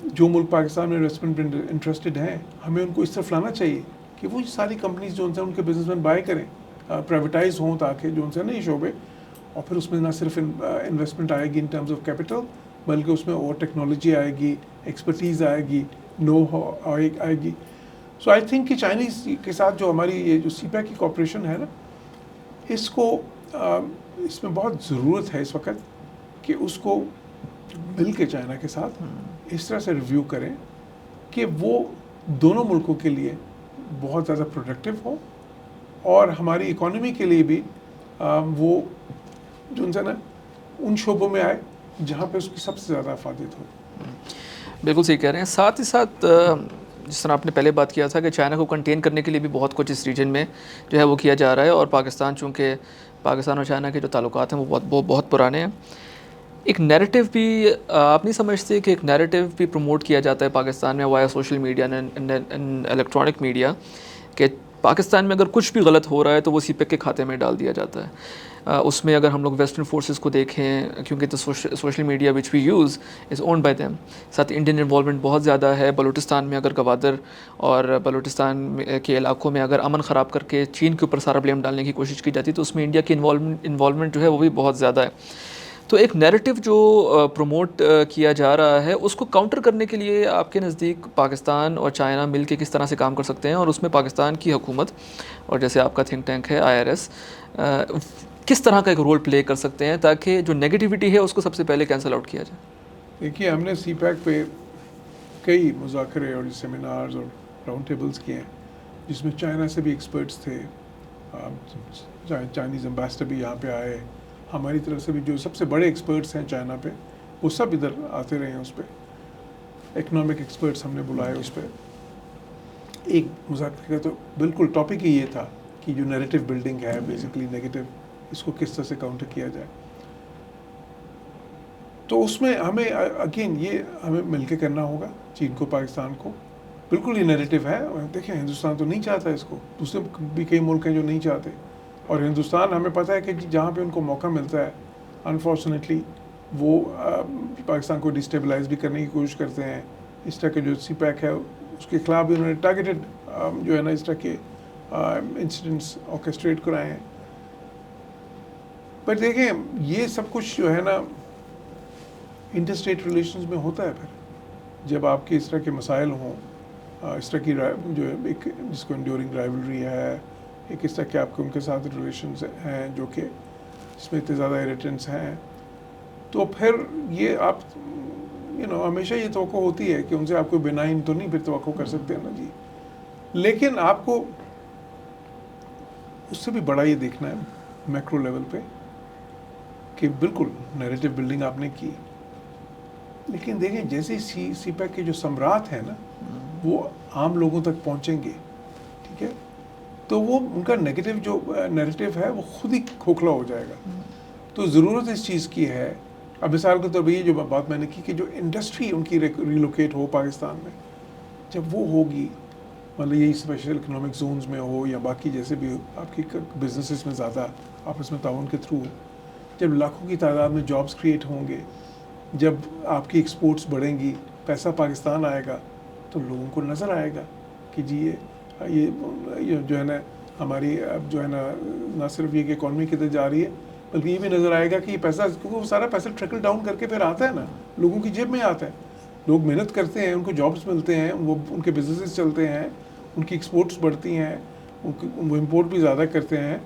जो मुल्क पाकिस्तान में इन्वेस्टमेंट में इंटरेस्टेड हैं, हमें उनको इस तरफ लाना चाहिए कि वो सारी कंपनीज जो उनसे उनके बिजनेसमैन बाय करें, प्राइवेटाइज हों, ताकि जो उनसे नहीं शोबे, और फिर उसमें ना सिर्फ इन्वेस्टमेंट आएगी इन टर्म्स ऑफ कैपिटल, बल्कि उसमें और टेक्नोलॉजी आएगी, एक्सपर्टीज़ आएगी, नो आएगी। सो आई थिंक कि चाइनीज़ के साथ जो हमारी ये जो सीपैक की कॉपरेशन है ना, इसको इसमें बहुत ज़रूरत है इस वक्त कि उसको मिल के चाइना के साथ इस तरह से रिव्यू करें कि वो दोनों मुल्कों के लिए बहुत ज़्यादा प्रोडक्टिव हो और हमारी इकोनॉमी के लिए भी वो जो उनसे ना उन शोबों में आए जहाँ पे उसकी सबसे ज़्यादा अफादियत हो। बिल्कुल सही कह रहे हैं। साथ ही साथ जिस तरह आपने पहले बात किया था कि चाइना को कंटेन करने के लिए भी बहुत कुछ इस रीजन में जो है वो किया जा रहा है, और पाकिस्तान, चूँकि पाकिस्तान और चाइना के जो ताल्लुकात हैं वो बहुत पुराने हैं। एक नैरेटिव भी आप नहीं समझते कि एक नैरेटिव भी प्रमोट किया जाता है पाकिस्तान में via social media and electronic media, कि पाकिस्तान में अगर कुछ भी गलत हो रहा है तो वो सीपैक के खाते में डाल दिया जाता है। उसमें अगर हम लोग वेस्टर्न फोर्सेस को देखें, क्योंकि तो social media which we use is owned by them, साथ इंडियन इन्वॉल्वमेंट बहुत ज़्यादा है। बलूचिस्तान में अगर गवादर और बलूचिस्तान के इलाकों में अगर अमन ख़राब करके चीन के ऊपर सारा ब्लेम डालने की कोशिश की जाती है तो उसमें इंडिया की इन्वॉल्वमेंट जो है वो भी बहुत ज़्यादा है। तो एक नैरेटिव जो प्रमोट किया जा रहा है उसको काउंटर करने के लिए आपके नज़दीक पाकिस्तान और चाइना मिल के किस तरह से काम कर सकते हैं, और उसमें पाकिस्तान की हुकूमत और जैसे आपका थिंक टैंक है IRS किस तरह का एक रोल प्ले कर सकते हैं ताकि जो नेगेटिविटी है उसको सबसे पहले कैंसिल आउट किया जाए? देखिए हमने सीपैक पे कई मुज़ाकरे और सेमिनार्स और राउंड टेबल्स किए हैं जिसमें चाइना से भी एक्सपर्ट्स थे, चाइनीज़ एम्बेसडर भी यहाँ पे आए, हमारी तरफ से भी जो सबसे बड़े एक्सपर्ट्स हैं चाइना पे वो सब इधर आते रहे हैं। उस पर इकनॉमिक एक्सपर्ट्स हमने बुलाए। उस पर एक मुज़ाकरे का तो बिल्कुल टॉपिक ही ये था कि जो नैरेटिव बिल्डिंग है बेसिकली नेगेटिव, इसको किस तरह से काउंटर किया जाए। तो उसमें हमें अगेन ये हमें मिलके करना होगा, चीन को, पाकिस्तान को। बिल्कुल ये नैरेटिव है। देखें हिंदुस्तान तो नहीं चाहता इसको, दूसरे भी कई मुल्क हैं जो नहीं चाहते, और हिंदुस्तान हमें पता है कि जहाँ पे उनको मौका मिलता है अनफॉर्चुनेटली वो पाकिस्तान को डिस्टेबलाइज भी करने की कोशिश करते हैं। इस तरह के जो सीपैक है उसके खिलाफ भी उन्होंने टारगेटेड जो है ना इस तरह के इंसिडेंट्स ऑर्केस्ट्रेट कराए हैं। पर देखें ये सब कुछ जो है ना इंटर स्टेट रिलेशंस में होता है। फिर जब आपके इस तरह के मसाइल हों, इस तरह की जो एक जिसको एंड्योरिंग राइवलरी है, एक इस तरह के आपके उनके साथ रिलेशंस हैं जो कि इसमें इतने ज़्यादा इरिटेंट्स हैं, तो फिर ये आप हमेशा ये तवक्को होती है कि उनसे आपको बेनाइन तो नहीं फिर तवक्को कर सकते हैं ना जी, लेकिन आपको उससे भी बड़ा ये देखना है मैक्रो लेवल पे कि बिल्कुल नैरेटिव बिल्डिंग आपने की, लेकिन देखें जैसे सीपैक के जो सम्राट हैं ना वो आम लोगों तक पहुंचेंगे, ठीक है, तो वो उनका नेगेटिव जो नैरेटिव है वो खुद ही खोखला हो जाएगा। तो ज़रूरत इस चीज़ की है, अब मिसाल के तौर पर ये जो बात मैंने की कि जो इंडस्ट्री उनकी रिलोकेट हो पाकिस्तान में, जब वो होगी, मतलब यही स्पेशल इकोनॉमिक जोन्स में हो या बाकी जैसे भी आपकी बिजनेसेस में ज़्यादा आपस में ताउन के थ्रू, जब लाखों की तादाद में जॉब्स क्रिएट होंगे, जब आपकी एक्सपोर्ट्स बढ़ेंगी, पैसा पाकिस्तान आएगा, तो लोगों को नज़र आएगा कि जी ये जो है ना हमारी अब जो है ना सिर्फ ये कि इकॉनमी किधर जा रही है, बल्कि ये भी नज़र आएगा कि ये पैसा, क्योंकि वो सारा पैसा ट्रिकल डाउन करके फिर आता है ना, लोगों की जेब में आता है। लोग मेहनत करते हैं, उनको जॉब्स मिलते हैं, वो उनके बिजनेसेस चलते हैं, उनकी एक्सपोर्ट्स बढ़ती हैं, वो इम्पोर्ट भी ज़्यादा करते हैं,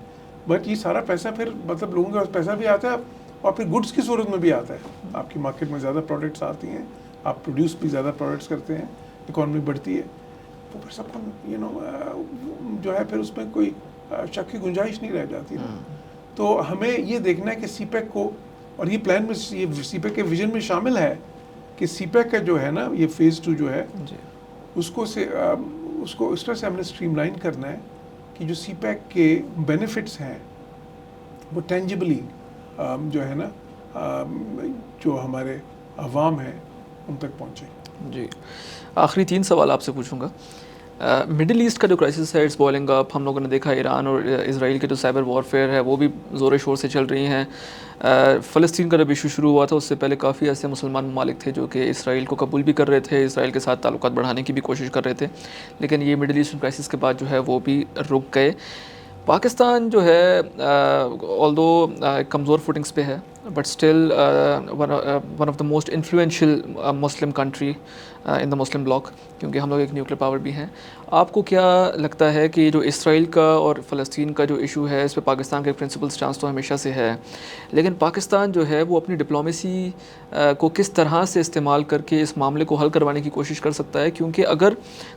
बट ये सारा पैसा फिर मतलब लोगों के पास पैसा भी आता है और फिर गुड्स की सूरत में भी आता है। आपकी मार्केट में ज़्यादा प्रोडक्ट्स आती हैं, आप प्रोड्यूस भी ज़्यादा प्रोडक्ट्स करते हैं, इकॉनमी बढ़ती है, तो फिर सबको जो है फिर उसमें कोई शक की गुंजाइश नहीं रह जाती ना। तो हमें ये देखना है कि सीपैक को, और ये प्लान में ये सीपैक के विजन में शामिल है कि सीपैक का जो है ना ये फ़ेज़ 2 जो है उसको इस तरह से हमने स्ट्रीमलाइन करना है कि जो सीपैक के बेनिफिट्स हैं वो टेंजिबली जो है ना जो हमारे अवाम हैं उन तक पहुँचे। जी, आखिरी 3 सवाल आपसे पूछूंगा। मिडिल ईस्ट का जो क्राइसिस है इट्स बॉइलिंग अप, हम लोगों ने देखा ईरान और इसराइल के जो साइबर वॉरफेयर है वो भी ज़ोर शोर से चल रही हैं। फ़लस्तीन का जब इशू शुरू हुआ था उससे पहले काफ़ी ऐसे मुसलमान ममालिक थे जो कि इसराइल को कबूल भी कर रहे थे, इसराइल के साथ ताल्लुकात बढ़ाने की भी कोशिश कर रहे थे, लेकिन ये मिडिल ईस्टर्न क्राइसिस के बाद जो है वो भी रुक गए। पाकिस्तान जो है ऑल्दो कमज़ोर फुटिंग्स पे है, but still one of the most influential Muslim country in the Muslim block, क्योंकि हम लोग एक न्यूक्लियर पावर भी हैं। आपको क्या लगता है कि जो इसराइल का और फ़लस्तीन का जो इशू है इस पर पाकिस्तान का एक प्रिंसिपल स्टांस तो हमेशा से है, लेकिन पाकिस्तान जो है वो अपनी डिप्लोमेसी को किस तरह से इस्तेमाल करके इस मामले को हल करवाने की कोशिश कर सकता है? क्योंकि अगर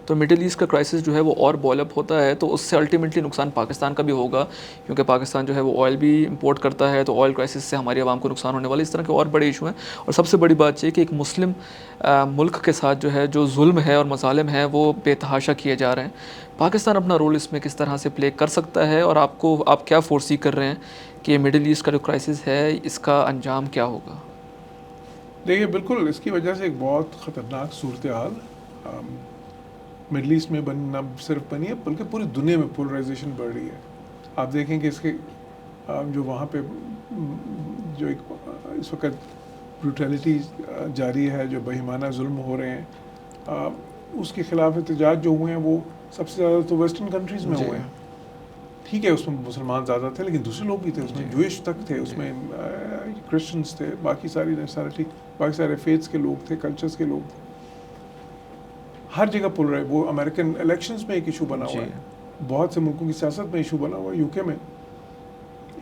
तो मिडिल ईस्ट का क्राइसिस जो है वो और बॉयलअप होता है तो उससे अल्टीमेटली नुकसान पाकिस्तान का भी होगा, क्योंकि पाकिस्तान जो है वो ऑयल भी इंपोर्ट करता है, तो ऑयल क्राइसिस से हमारी आवाम को नुकसान होने वाले, इस तरह के और बड़े इशू हैं। और सबसे बड़ी बात ये कि एक मुस्लिम मुल्क के साथ जो है जो जुल्म है और मज़ालिम है वो बेतहाशा किए जा रहे हैं। पाकिस्तान अपना रोल इसमें किस तरह से प्ले कर सकता है, और आप क्या फोर्सी कर रहे हैं कि मिडिल ईस्ट का जो क्राइसिस है इसका अंजाम क्या होगा? देखिए, बिल्कुल इसकी वजह से एक बहुत ख़तरनाक सूरत हाल मिडल ईस्ट में न सिर्फ बनी है बल्कि पूरी दुनिया में पोलराइजेशन बढ़ रही है। आप देखें कि इसके जो वहाँ पे जो एक इस वक्त ब्रूटैलिटी जारी है, जो बेईमाना जुल्म हो रहे हैं, उसके ख़िलाफ़ एहतजाज जो हुए हैं वो सबसे ज़्यादा तो वेस्टर्न कंट्रीज़ में हुए हैं। ठीक है, उसमें मुसलमान ज़्यादा थे लेकिन दूसरे लोग भी थे, उसमें ज्यूइश तक थे, उसमें क्रिश्चियंस थे, बाकी सारे फेथ्स के लोग थे, कल्चर्स के लोग थे। हर जगह पुल रहे, वो अमेरिकन इलेक्शंस में एक इशू बना हुआ है, बहुत से मुल्कों की सियासत में इशू बना हुआ है, यूके में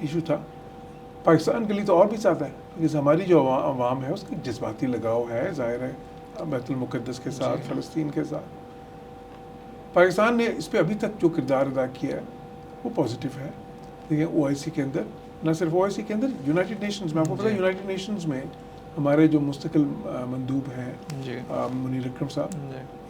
इशू था, पाकिस्तान के लिए तो और भी ज़्यादा है, क्योंकि हमारी जो अवाम है उसकी जज्बाती लगाव है, ज़ाहिर है बैतुल मुक़द्दस के साथ, फ़लस्तीन के साथ। पाकिस्तान ने इस पर अभी तक जो किरदार अदा किया है वो पॉजिटिव है। देखिए OIC के अंदर, न सिर्फ OIC के अंदर, यूनाइटेड नेशंस में, आपको पता है यूनाइटेड नेशंस में हमारे जो मुस्तकिल मंदूब हैं मुनीर अकरम साहब,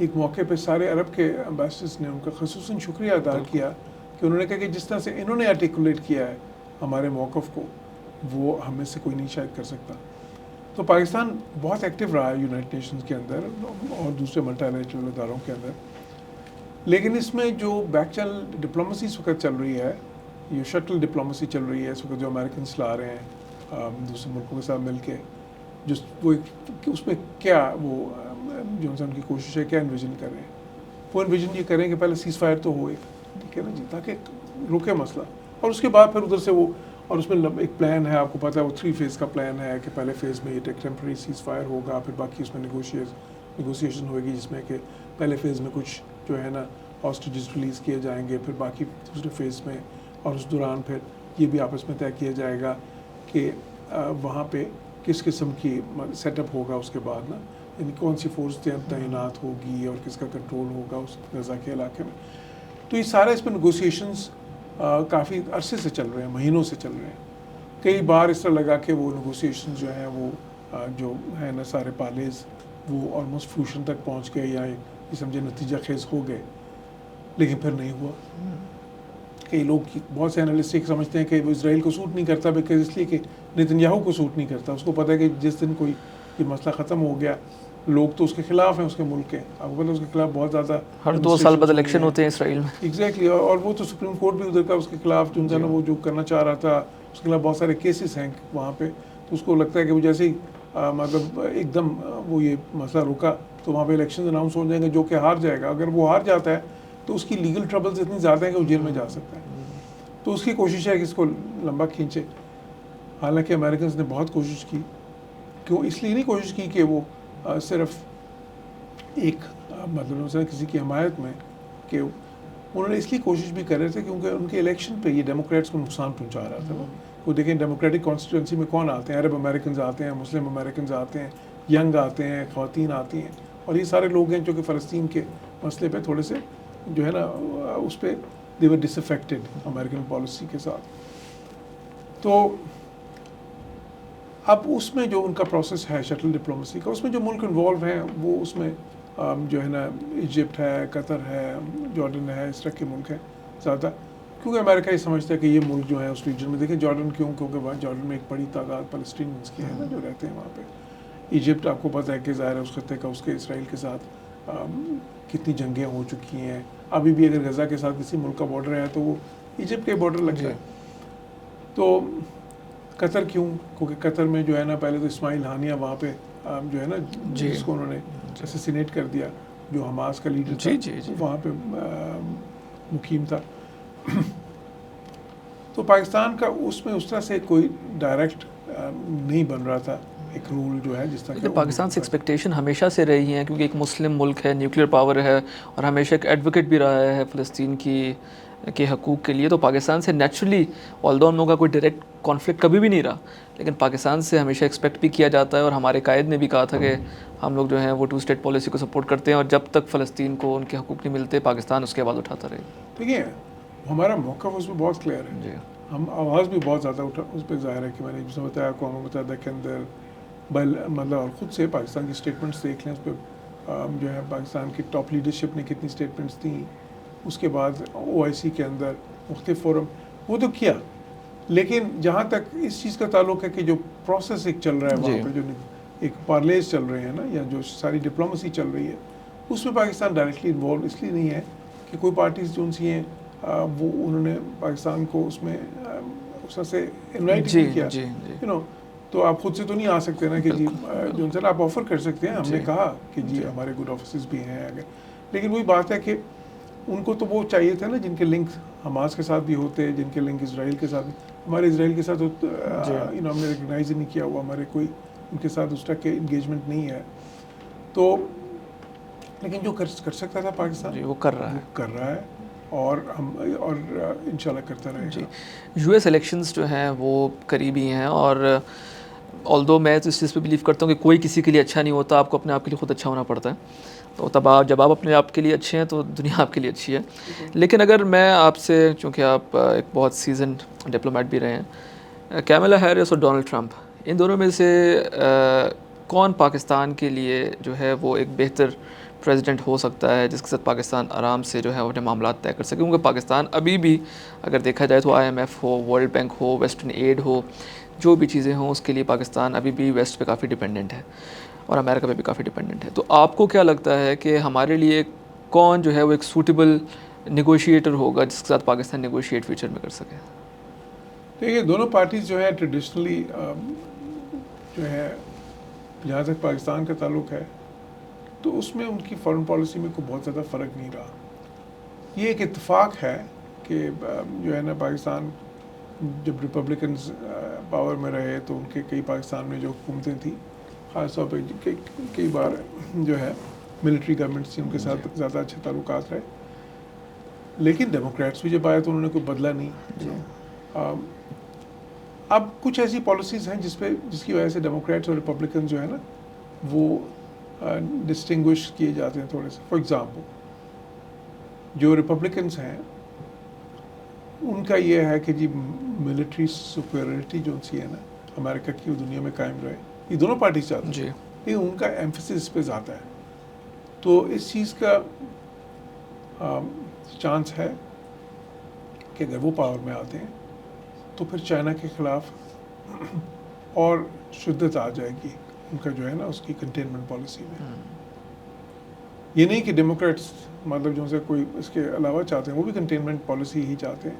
एक मौके पे सारे अरब के एम्बेसडर्स ने उनका ख़ुसूसन शुक्रिया अदा किया कि उन्होंने कहा कि जिस तरह से इन्होंने आर्टिकुलेट किया है हमारे मौक़िफ़ को, वो हमें से कोई नहीं शायद कर सकता। तो पाकिस्तान बहुत एक्टिव रहा है यूनाइटेड नेशंस के अंदर और दूसरे मल्टीलैटरल इदारों के अंदर, लेकिन इसमें जो बैक चैनल डिप्लोमेसी इस वक्त चल रही है, ये शटल डिप्लोमेसी चल रही है इस वक्त, जो अमेरिकन ला रहे हैं दूसरे मुल्कों के साथ मिल के, जो वो उसमें क्या वो जो उनकी कोशिश है, क्या इन्विजन कर रहे हैं, वो इन्विजन ये करें कि पहले सीज़ फायर तो हो, ठीक है ना जी, ताकि रुके मसला, और उसके बाद फिर उधर से वो, और उसमें एक प्लान है, आपको पता है वो 3 फेज़ का प्लान है कि पहले फेज़ में ये टेम्परेरी सीज़ फायर होगा, फिर बाकी उसमें नेगोशिएशन होगी, जिसमें कि पहले फेज़ में कुछ जो है ना हॉस्टेजेस रिलीज़ किए जाएंगे, फिर बाकी दूसरे फेज़ में, और उस दौरान फिर ये भी आपस में तय किया जाएगा कि वहाँ पे किस किस्म की सेटअप होगा उसके बाद ना, यानी कौन सी फोर्स तैनात होगी और किसका कंट्रोल होगा उस गज़ा के इलाके में। तो ये सारा इस पर नेगोशिएशंस काफ़ी अरसे से चल रहे हैं, महीनों से चल रहे हैं। कई बार इस तरह लगा कि वो नेगोशिएशन जो हैं वो जो है ना सारे पालेज वो ऑलमोस्ट फ्यूशन तक पहुँच गए, या ये समझे नतीजा खेज हो गए, लेकिन फिर नहीं हुआ। कई लोग बहुत से एनालिस्ट समझते हैं कि वो इसराइल को सूट नहीं करता, बिकॉज इसलिए कि नेतन्याहू को सूट नहीं करता। उसको पता है कि जिस दिन कोई ये मसला ख़त्म हो गया, लोग तो उसके खिलाफ हैं, उसके मुल्क के, आपको पता है उसके खिलाफ बहुत ज़्यादा हर 2 साल बाद इलेक्शन होते हैं इसराइल में। एग्जैक्टली, और वो तो सुप्रीम कोर्ट भी उधर का उसके खिलाफ जो ना वो जो करना चाह रहा था, उसके खिलाफ बहुत सारे केसेस हैं वहाँ पे। तो उसको लगता है कि वो जैसे ही मतलब एकदम वो ये मसला रुका तो वहाँ पे इलेक्शन अनाउंस हो जाएंगे, जो कि हार जाएगा। अगर वो हार जाता है तो उसकी लीगल ट्रबल्स इतनी ज़्यादा हैं कि वो जेल में जा सकता है। तो उसकी कोशिश है कि इसको लंबा खींचे। हालांकि अमेरिकन ने बहुत कोशिश की, क्यों इसलिए नहीं कोशिश की कि वो सिर्फ एक मतलब किसी की हमायत में, कि उन्होंने इसलिए कोशिश भी कर रहे थे क्योंकि उनके इलेक्शन पे ये डेमोक्रेट्स को नुकसान पहुंचा रहा था। वो देखें डेमोक्रेटिक कॉन्स्टिट्यूंसी में कौन आते हैं, अरब अमेरिकन आते हैं, मुस्लिम अमेरिकन आते हैं, यंग आते हैं, ख़वातीन आती हैं, और ये सारे लोग हैं जो कि फ़लस्तीन के मसले पे थोड़े से जो है ना उस पर दे वर डिसअफेक्टेड अमेरिकन पॉलिसी के साथ। तो अब उसमें जो उनका प्रोसेस है शटल डिप्लोमेसी का, उसमें जो मुल्क इन्वॉल्व हैं वो उसमें जो है ना इजिप्ट है, कतर है, जॉर्डन है, इस तरह के मुल्क हैं ज़्यादा, क्योंकि अमेरिका ये समझता है कि ये मुल्क जो है उस रीजन में, देखें जॉर्डन क्यों, क्योंकि वहाँ जॉर्डन में एक बड़ी तादाद फ़लस्तीनियंस की है ना जो रहते हैं वहाँ पे। इजिप्ट आपको पता है कि ज़ाहिर है उस खत्ते का उसके इसराइल के साथ कितनी जंगें हो चुकी हैं। अभी भी अगर गज़ा के साथ किसी मुल्क का बॉर्डर है तो वो इजिप्ट के बॉर्डर लगता है। तो कतर क्यों, क्योंकि कतर में जो है ना पहले तो इस्माइल हानिया वहाँ पे जो है ना जिसको उन्होंने असैसिनेट कर दिया, जो हमास का लीडर था, वहाँ पे मुकीम था। तो पाकिस्तान का उसमें उस तरह से कोई डायरेक्ट नहीं बन रहा था एक रूल जो है जिस तरह कि पाकिस्तान से एक्सपेक्टेशन हमेशा से रही है, क्योंकि एक मुस्लिम मुल्क है, न्यूक्लियर पावर है, और हमेशा एक एडवोकेट भी रहा है फ़लस्तीन के हकूक़ के लिए। तो पाकिस्तान से नेचुरली ऑल्दो हम लोगों का कोई डायरेक्ट कॉन्फ्लिक्ट कभी भी नहीं रहा, लेकिन पाकिस्तान से हमेशा एक्सपेक्ट भी किया जाता है, और हमारे कायद ने भी कहा था कि हम लोग जो हैं वो 2 स्टेट पॉलिसी को सपोर्ट करते हैं, और जब तक फ़लस्तीन को उनके हकूक़ नहीं मिलते पाकिस्तान उसके बाद उठाता रहे। ठीक है, हमारा मौक़िफ़ उसमें बहुत क्लियर है जी। हम आवाज़ भी बहुत ज़्यादा उठा उस पर, ज़ाहिर है कि मैंने जिसमें बताया अक़वाम मुत्तहिदा के अंदर मतलब और ख़ुद से पाकिस्तान की स्टेटमेंट्स देख लें, उस पर जो है पाकिस्तान की टॉप लीडरशिप ने कितनी स्टेटमेंट्स दी, उसके बाद OIC के अंदर मुख्तलिफ फोरम वो तो किया। लेकिन जहाँ तक इस चीज़ का ताल्लुक़ है कि जो प्रोसेस एक चल रहा है वहाँ पे, जो एक पार्लेज चल रहे हैं ना, या जो सारी डिप्लोमेसी चल रही है, उसमें पाकिस्तान डायरेक्टली इन्वॉल्व इसलिए नहीं है कि कोई पार्टीज़ जो उनसी हैं वो उन्होंने पाकिस्तान को उसमें उस तरह से इन्वाइट नहीं किया, यू नो। तो आप खुद से तो नहीं आ सकते ना कि जी जो उनसे आप ऑफ़र कर सकते हैं, हमने कहा कि जी हमारे गुड ऑफिस भी हैं अगर, लेकिन वही बात है कि उनको तो वो चाहिए था ना जिनके लिंक हमास के साथ भी होते, जिनके लिंक इसराइल के साथ, हमारे इसराइल के साथ यू नो हमने रिकगनाइज ही नहीं किया हुआ, हमारे कोई उनके साथ उस तरह के इंगेजमेंट नहीं है। तो लेकिन जो कर सकता था पाकिस्तान वो कर रहा है और हम और इंशाल्लाह करता रहेगा। US इलेक्शंस जो हैं वो करीबी हैं, और ऑल्दो मैं तो इस चीज़ पे बिलीव करता हूँ कि कोई किसी के लिए अच्छा नहीं होता, आपको अपने आप के लिए खुद अच्छा होना पड़ता है। तो तब जब आप अपने आप के लिए अच्छे हैं तो दुनिया आपके लिए अच्छी है। लेकिन अगर मैं आपसे, चूँकि आप एक बहुत सीजन्ड डिप्लोमेट भी रहे हैं, कैमला हैरिस और डोनाल्ड ट्रंप, इन दोनों में से कौन पाकिस्तान के लिए जो है वो एक बेहतर प्रेसिडेंट हो सकता है, जिसके साथ पाकिस्तान आराम से जो है अपने मामला तय कर सके? क्योंकि पाकिस्तान अभी भी अगर देखा जाए तो IMF हो, वर्ल्ड बैंक हो, वेस्टर्न एड हो, जो भी चीज़ें हों उसके लिए पाकिस्तान अभी भी वेस्ट पे काफ़ी डिपेंडेंट है, और अमेरिका पे भी काफ़ी डिपेंडेंट है। तो आपको क्या लगता है कि हमारे लिए कौन जो है वो एक सूटेबल नेगोशिएटर होगा जिसके साथ पाकिस्तान नेगोशिएट फ्यूचर में कर सके? देखिए, दोनों पार्टीज़ जो है ट्रेडिशनली जो है जहाँ तक पाकिस्तान का ताल्लुक़ है तो उसमें उनकी फॉरेन पॉलिसी में कोई बहुत ज़्यादा फ़र्क नहीं रहा। ये एक इत्तेफाक है कि जो है ना पाकिस्तान जब रिपब्लिकन्स पावर में रहे तो उनके कई पाकिस्तान में जो हुकूमतें थी, ख़ास तौर पे कई बार जो है मिलिट्री गवर्नमेंट्स थी, उनके साथ ज़्यादा अच्छे ताल्लुकात रहे। लेकिन डेमोक्रेट्स भी जब आए तो उन्होंने कोई बदला नहीं। अब कुछ ऐसी पॉलिसीज़ हैं जिसकी वजह से डेमोक्रेट्स और रिपब्लिकन जो है ना वो डिस्टिंग्विश किए जाते हैं थोड़े से। फॉर एग्ज़ाम्पल, जो रिपब्लिकन्स हैं उनका ये है कि जी मिलिट्री सुपीरियरिटी जो सी है ना अमेरिका की, वो दुनिया में कायम रहे। ये दोनों पार्टी चाहते हैं, लेकिन उनका एम्फेसिस पे ज़्यादा है। तो इस चीज़ का चांस है कि अगर वो पावर में आते हैं तो फिर चाइना के ख़िलाफ़ और शिद्दत आ जाएगी उनका जो है ना उसकी कंटेनमेंट पॉलिसी में। ये नहीं कि डेमोक्रेट्स मतलब जो से कोई इसके अलावा चाहते हैं, वो भी कंटेनमेंट पॉलिसी ही चाहते हैं,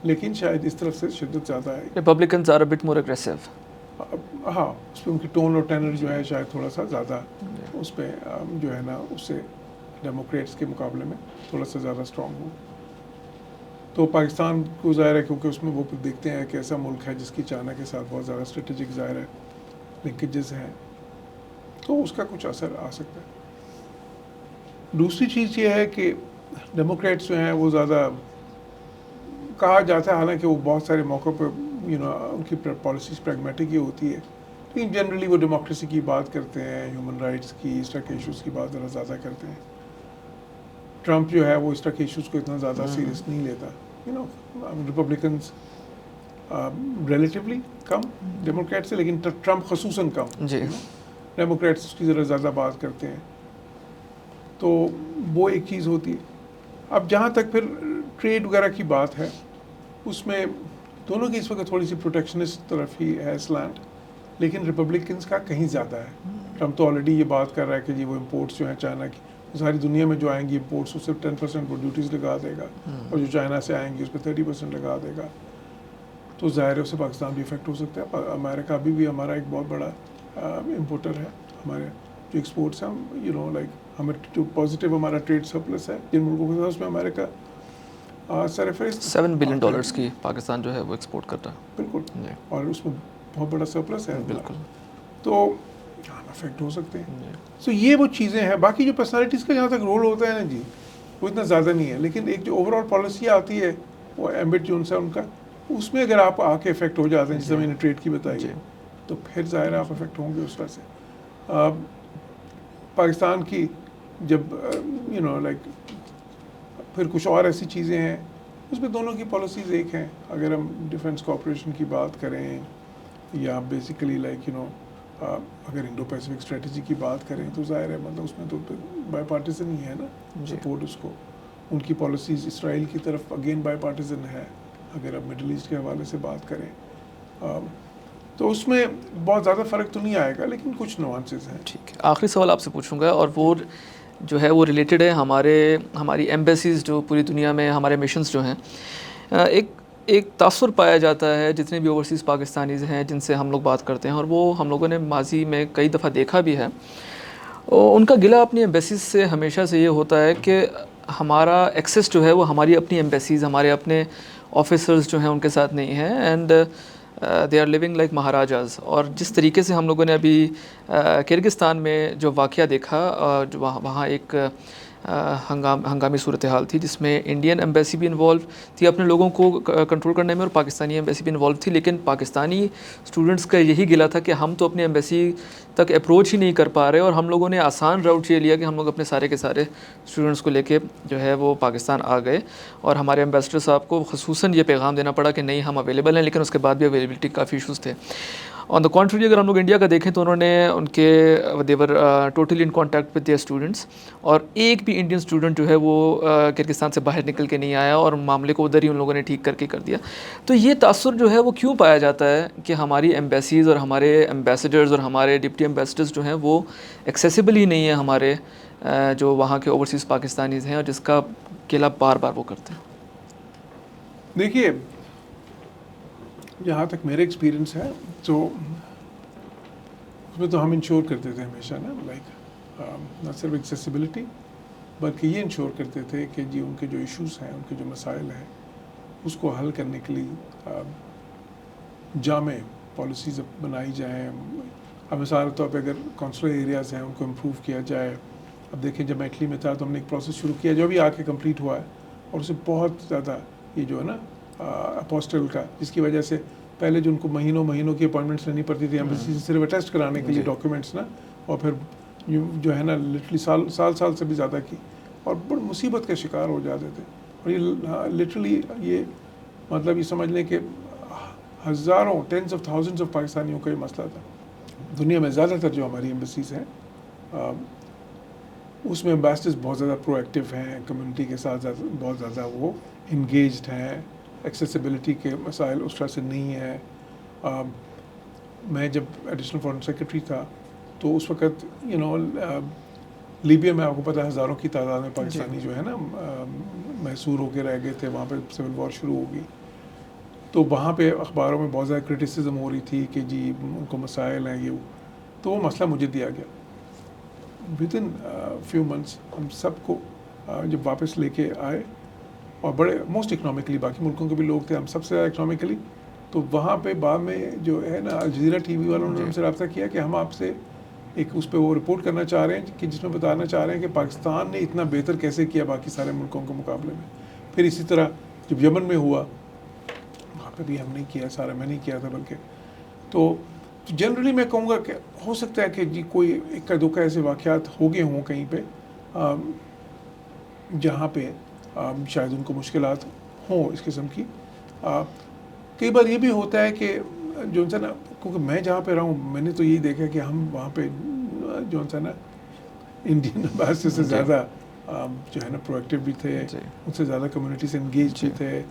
लेकिन शायद इस तरफ से शिद्दत ज़्यादा है। Republicans are a bit more aggressive. हाँ, उस पर उनकी टोन और टेनर जो है शायद थोड़ा सा ज़्यादा उस पर जो है ना उससे डेमोक्रेट्स के मुकाबले में थोड़ा सा ज़्यादा स्ट्रॉन्ग हो। तो पाकिस्तान को ज़ाहिर है क्योंकि उसमें वो देखते हैं कि ऐसा मुल्क है जिसकी चाइना के साथ बहुत ज़्यादा स्ट्रेटेजिक ज़ाहिर है लिंकेजेस हैं, तो उसका कुछ असर आ सकता है। दूसरी चीज़ ये है कि डेमोक्रेट्स जो हैं वो ज़्यादा कहा जाता है, हालांकि वो बहुत सारे मौक़ों पर उनकी पॉलिसीज़ प्रैग्मेटिक ही होती है, लेकिन जनरली वो डेमोक्रेसी की बात करते हैं, ह्यूमन राइट्स की, इस तरह के इशूज़ की बात ज़्यादा करते हैं। ट्रंप जो है वो इस तरह के इशूज़ को इतना ज़्यादा सीरियस नहीं लेता। रिपब्लिकन्स रिलेटिवली कम डेमोक्रेट से, लेकिन ट्रंप खसूसन कम जी। डेमोक्रेट्स उसकी ज़रा ज़्यादा बात करते हैं, तो वो एक चीज़ होती है। अब जहाँ तक फिर ट्रेड वगैरह की बात है, उसमें दोनों की इस वक्त थोड़ी सी प्रोटेक्शनिस्ट तरफ ही है स्लैंट, लेकिन रिपब्लिकन्स का कहीं ज़्यादा है। ट्रंप तो ऑलरेडी ये बात कर रहा है कि जी वो इम्पोर्ट्स जो हैं चाइना की, सारी दुनिया में जो आएंगी इम्पोर्ट्स उस पर 10% वो ड्यूटीज़ लगा देगा, और जो चाइना से आएंगी उस पर 30% लगा देगा। तो ज़ाहिर है उससे पाकिस्तान भी इफेक्ट हो सकता है। अमेरिका अभी भी हमारा एक बहुत बड़ा इम्पोर्टर है। हमारे जो एक्सपोर्ट्स हैं लाइक हमें जो पॉजिटिव हमारा ट्रेड सरप्लस है जिन मुल्कों के साथ, उसमें अमेरिका सरफेस $7 बिलियन की पाकिस्तान जो है वो एक्सपोर्ट करता है। बिल्कुल, और उसमें बहुत बड़ा सरप्लस है बिल्कुल, तो अफेक्ट हो सकते हैं। सो ये वो चीज़ें हैं। बाकी जो पर्सनालिटीज़ का जहाँ तक रोल होता है ना जी, वो इतना ज़्यादा नहीं है, लेकिन एक जो ओवरऑल पॉलिसी आती है वो एम्बिट जो उनसे उनका, उसमें अगर आप आके इफेक्ट हो जाते हैं, जैसे मैंने ट्रेड की बताई, तो फिर ज़ाहिर आप इफेक्ट होंगे उस वजह से। पाकिस्तान की जब लाइक फिर कुछ और ऐसी चीज़ें हैं, उसमें दोनों की पॉलिसीज़ एक हैं। अगर हम डिफेंस कोऑपरेशन की बात करें या बेसिकली लाइक अगर इंडो पैसिफिक स्ट्रेटजी की बात करें, तो ज़ाहिर है मतलब उसमें तो बाई पार्टीजन ही है ना सपोर्ट उसको। उनकी पॉलिसीज़ इसराइल की तरफ अगेन बाई पार्टीजन है, अगर अब मिडल ईस्ट के हवाले से बात करें, तो उसमें बहुत ज़्यादा फ़र्क तो नहीं आएगा, लेकिन कुछ नुआंसेस हैं। ठीक है, आखिरी सवाल आपसे पूछूंगा, और वो जो है वो रिलेटेड है हमारी एम्बेसीज़ जो पूरी दुनिया में हमारे मिशंस जो हैं। एक तासुर पाया जाता है जितने भी ओवरसीज़ पाकिस्तानीज़ हैं जिनसे हम लोग बात करते हैं, और वो हम लोगों ने माजी में कई दफ़ा देखा भी है। उनका गिला अपनी एम्बेसीज़ से हमेशा से ये होता है कि हमारा एक्सेस जो है वो हमारी अपनी एम्बेसीज़, हमारे अपने ऑफिसर्स जो हैं उनके साथ नहीं है, and they are living like maharajas. और जिस तरीके से हम लोगों ने अभी किर्गिस्तान में जो वाक़या देखा, जो वहाँ एक हंगामी सूरत हाल थी जिसमें इंडियन एम्बेसी भी इन्वॉल्व थी अपने लोगों को कंट्रोल करने में, और पाकिस्तानी एम्बेसी भी इन्वॉल्व थी। लेकिन पाकिस्तानी स्टूडेंट्स का यही गिला था कि हम तो अपनी एम्बेसी तक अप्रोच ही नहीं कर पा रहे, और हम लोगों ने आसान रूट ये लिया कि हम लोग अपने सारे के सारे स्टूडेंट्स को लेके जो है वो पाकिस्तान आ गए, और हमारे एम्बेसडर साहब को ख़ुसूसन ये पैगाम देना पड़ा कि नहीं हम अवेलेबल हैं, लेकिन उसके बाद भी अवेलेबिलिटी काफ़ी इशूज़ थे। ऑन द कॉन्ट्री अगर हम लोग इंडिया का देखें तो उन्होंने they were totally in contact with their students, और एक भी इंडियन स्टूडेंट जो है वो किर्गिस्तान से बाहर निकल के नहीं आया, और मामले को उधर ही उन लोगों ने ठीक करके कर दिया। तो ये तासुर जो है वो क्यों पाया जाता है कि हमारी एम्बेसीज़ और हमारे एम्बेसडर्स और हमारे डिप्टी एम्बेसडर्स जो हैं वो एक्सेसिबल ही नहीं है हमारे जो वहाँ के ओवरसीज़ पाकिस्तानीज़ हैं, और जिसका गिला बार बार वो करते हैं। देखिए, जहाँ तक मेरे एक्सपीरियंस है तो उसमें तो हम इंश्योर करते थे हमेशा ना, लाइक न सिर्फ एक्सेसिबिलिटी बल्कि ये इंश्योर करते थे कि जी उनके जो इश्यूज़ हैं, उनके जो मसाइल हैं, उसको हल करने के लिए जामे पॉलिसीज़ बनाई जाएँ। अब मिसाल के तौर पे अगर कॉन्सुलर एरियाज़ हैं उनको इम्प्रूव किया जाए। अब देखें जब मैं इटली में था तो हमने एक प्रोसेस शुरू किया जो अभी आके कंप्लीट हुआ है, और उससे बहुत ज़्यादा ये जो है ना अपोस्टल का, जिसकी वजह से पहले जो उनको महीनों की अपॉइंटमेंट्स लेनी पड़ती थी एम्बेसी से सिर्फ अटेस्ट कराने के लिए डॉक्यूमेंट्स ना, और फिर जो है ना लिटरली साल से भी ज़्यादा की, और बड़ी मुसीबत का शिकार हो जाते थे। और ये लिटरली ये मतलब ये समझ लें कि हज़ारों टेंस ऑफ थाउजेंड्स ऑफ पाकिस्तानियों का ये मसला था। दुनिया में ज़्यादातर जो हमारी एम्बेसीज़ हैं उसमें एम्बेसडर्स बहुत ज़्यादा प्रोएक्टिव हैं, कम्युनिटी के साथ बहुत ज़्यादा वो इंगेज्ड हैं, एक्सेसिबिलिटी के मसाइल उस तरह से नहीं है। मैं जब एडिशनल फॉरेन सेक्रेटरी था तो उस वक़्त लीबिया में आपको पता है हज़ारों की तादाद में पाकिस्तानी जो है ना महसूर होकर रह गए थे, वहाँ पे सिविल वॉर शुरू हो गई। तो वहाँ पे अखबारों में बहुत ज़्यादा क्रिटिसिज्म हो रही थी कि जी उनको मसाइल हैं ये वो। तो वो मसला मुझे दिया गया। विद इन फ्यू मंथ्स हम सबको जब वापस लेके आए और बड़े मोस्ट इकनॉमिकली, बाकी मुल्कों के भी लोग थे, हम सबसे ज़्यादा इकनॉमिकली। तो वहाँ पे बाद में जो है ना अल जज़ीरा टीवी वालों ने हमसे रब्ता किया कि हम आपसे एक उस पर वो रिपोर्ट करना चाह रहे हैं कि जिसमें बताना चाह रहे हैं कि पाकिस्तान ने इतना बेहतर कैसे किया बाकी सारे मुल्कों के मुकाबले में। फिर इसी तरह जब यमन में हुआ वहाँ पे भी हमने किया, सारा मैंने किया था बल्कि। तो जनरली मैं कहूँगा कि हो सकता है कि जी कोई इक्का दुक्का ऐसे वाक़यात हो गए हों कहीं पे जहाँ पे शायद उनको मुश्किलात हों इस किस्म की। कई बार ये भी होता है कि जो है ना, क्योंकि मैं जहाँ पे रहा हूँ मैंने तो यही देखा कि हम वहाँ पे जो है ना इंडियन एम्बेसडर से ज़्यादा जो है ना प्रोएक्टिव भी थे, उनसे ज़्यादा कम्युनिटी से इंगेज भी थे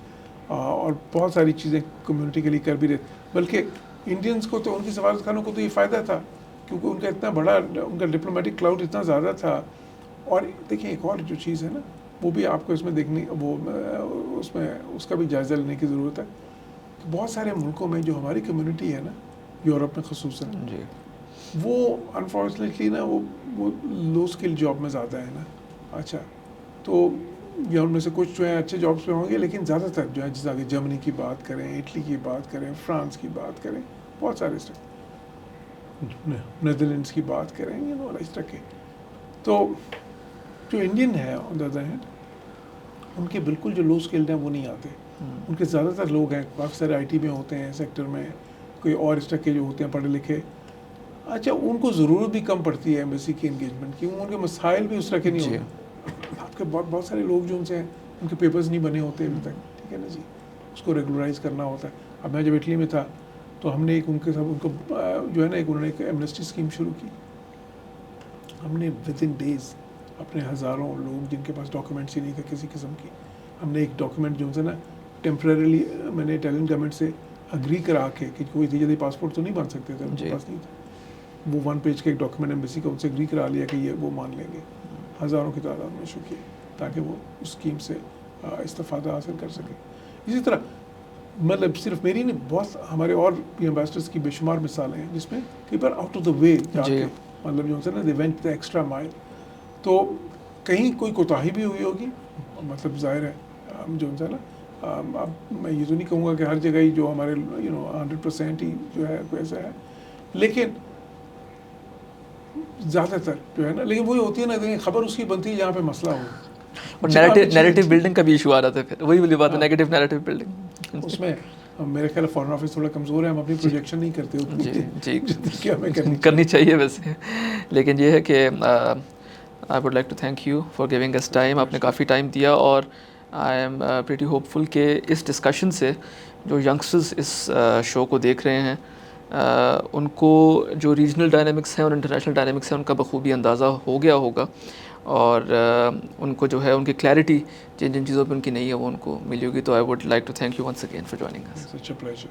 और बहुत सारी चीज़ें कम्युनिटी के लिए कर भी रहे। बल्कि इंडियंस को तो, उनकी सफारतखानों को तो ये फ़ायदा था क्योंकि उनका इतना बड़ा, उनका डिप्लोमेटिक क्लाउड इतना ज़्यादा था। और देखिए एक और जो चीज़ है ना वो भी आपको इसमें देखनी, वो उसमें उसका भी जायज़ा लेने की ज़रूरत है कि बहुत सारे मुल्कों में जो हमारी कम्युनिटी है ना, यूरोप में ख़ुसूसन, वो अनफॉर्चुनेटली ना वो लो स्किल जॉब में ज़्यादा है ना। अच्छा, तो या उनमें से कुछ जो है अच्छे जॉब्स पे होंगे, लेकिन ज़्यादातर जो है जैसे आगे जर्मनी की बात करें, इटली की बात करें, फ्रांस की बात करें, बहुत सारे नेदरलैंड्स की बात करें, इस तरह के। तो जो इंडियन है ऑन द अदर हैंड, उनके बिल्कुल जो लो स्किल्ड हैं वो नहीं आते। उनके ज़्यादातर लोग हैं, काफ़ी सारे IT में होते हैं सेक्टर में, कोई और इस तरह के जो होते हैं पढ़े लिखे। अच्छा, उनको ज़रूरत भी कम पड़ती है एम्बेसी की इंगेजमेंट की, उनके मसाइल भी उस तरह के नहीं होते। आपके बहुत सारे लोग जो उनसे हैं उनके पेपर्स नहीं बने होते अभी तक, ठीक है ना जी, उसको रेगुलराइज करना होता है। अब मैं जब इटली में था तो हमने एक उनके साथ उनको जो है ना उन्होंने एक एमनेस्टी स्कीम शुरू की। हमने विद इन डेज़ अपने हज़ारों लोग जिनके पास डॉक्यूमेंट्स ही नहीं थे किसी किस्म की, हमने एक डॉक्यूमेंट जो है ना टेम्परेरीली मैंने इटालियन गवर्नमेंट से अग्री करा के कि कोई इतनी जल्दी पासपोर्ट तो नहीं बन सकते थे, उनके पास नहीं था। वो 1 पेज का एक डॉक्यूमेंट एम्बेसी का उनसे अग्री करा लिया कि ये वो मान लेंगे, हज़ारों की तादाद में इशू किए ताकि वो उस स्कीम से इस्तेफ़ादा हासिल कर सकें। इसी तरह मतलब सिर्फ मेरी नहीं, बहुत हमारे और भी एम्बेसडर्स की बेशुमार मिसालें हैं जिसमें कई बार आउट ऑफ द वे जाके मतलब जो है ना they went the extra mile. तो कहीं कोई कोताही भी हुई होगी, मतलब जाहिर है जो है ना, अब मैं ये तो नहीं कहूँगा कि हर जगह ही जो हमारे 100% ही जो है कोई ऐसा है, लेकिन ज़्यादातर जो है ना, लेकिन वही होती है ना, देखिए खबर उसकी बनती है जहाँ पे मसला हो। और नैरेटिव बिल्डिंग का भी इशू आ रहा था, फिर वही वाली बात है, नेगेटिव नैरेटिव बिल्डिंग। उसमें मेरे ख्याल फॉरेन ऑफिस थोड़ा कमज़ोर है, हम अपनी प्रोजेक्शन नहीं करते उतनी जी हमें करनी चाहिए वैसे। लेकिन ये है कि I would like to thank you for giving us time, आपने काफ़ी टाइम दिया और आई एम प्रीटी होपफुल कि इस डिस्कशन से जो यंगस्टर्स इस शो को देख रहे हैं उनको जो रीजनल डायनामिक्स हैं और इंटरनेशनल डायनामिक्स हैं उनका बखूबी अंदाज़ा हो गया होगा और उनको जो है उनकी क्लैरिटी जिन जिन चीज़ों पर उनकी नहीं है वो उनको मिली होगी। तो I would like to thank you once again for joining us. Such a pleasure.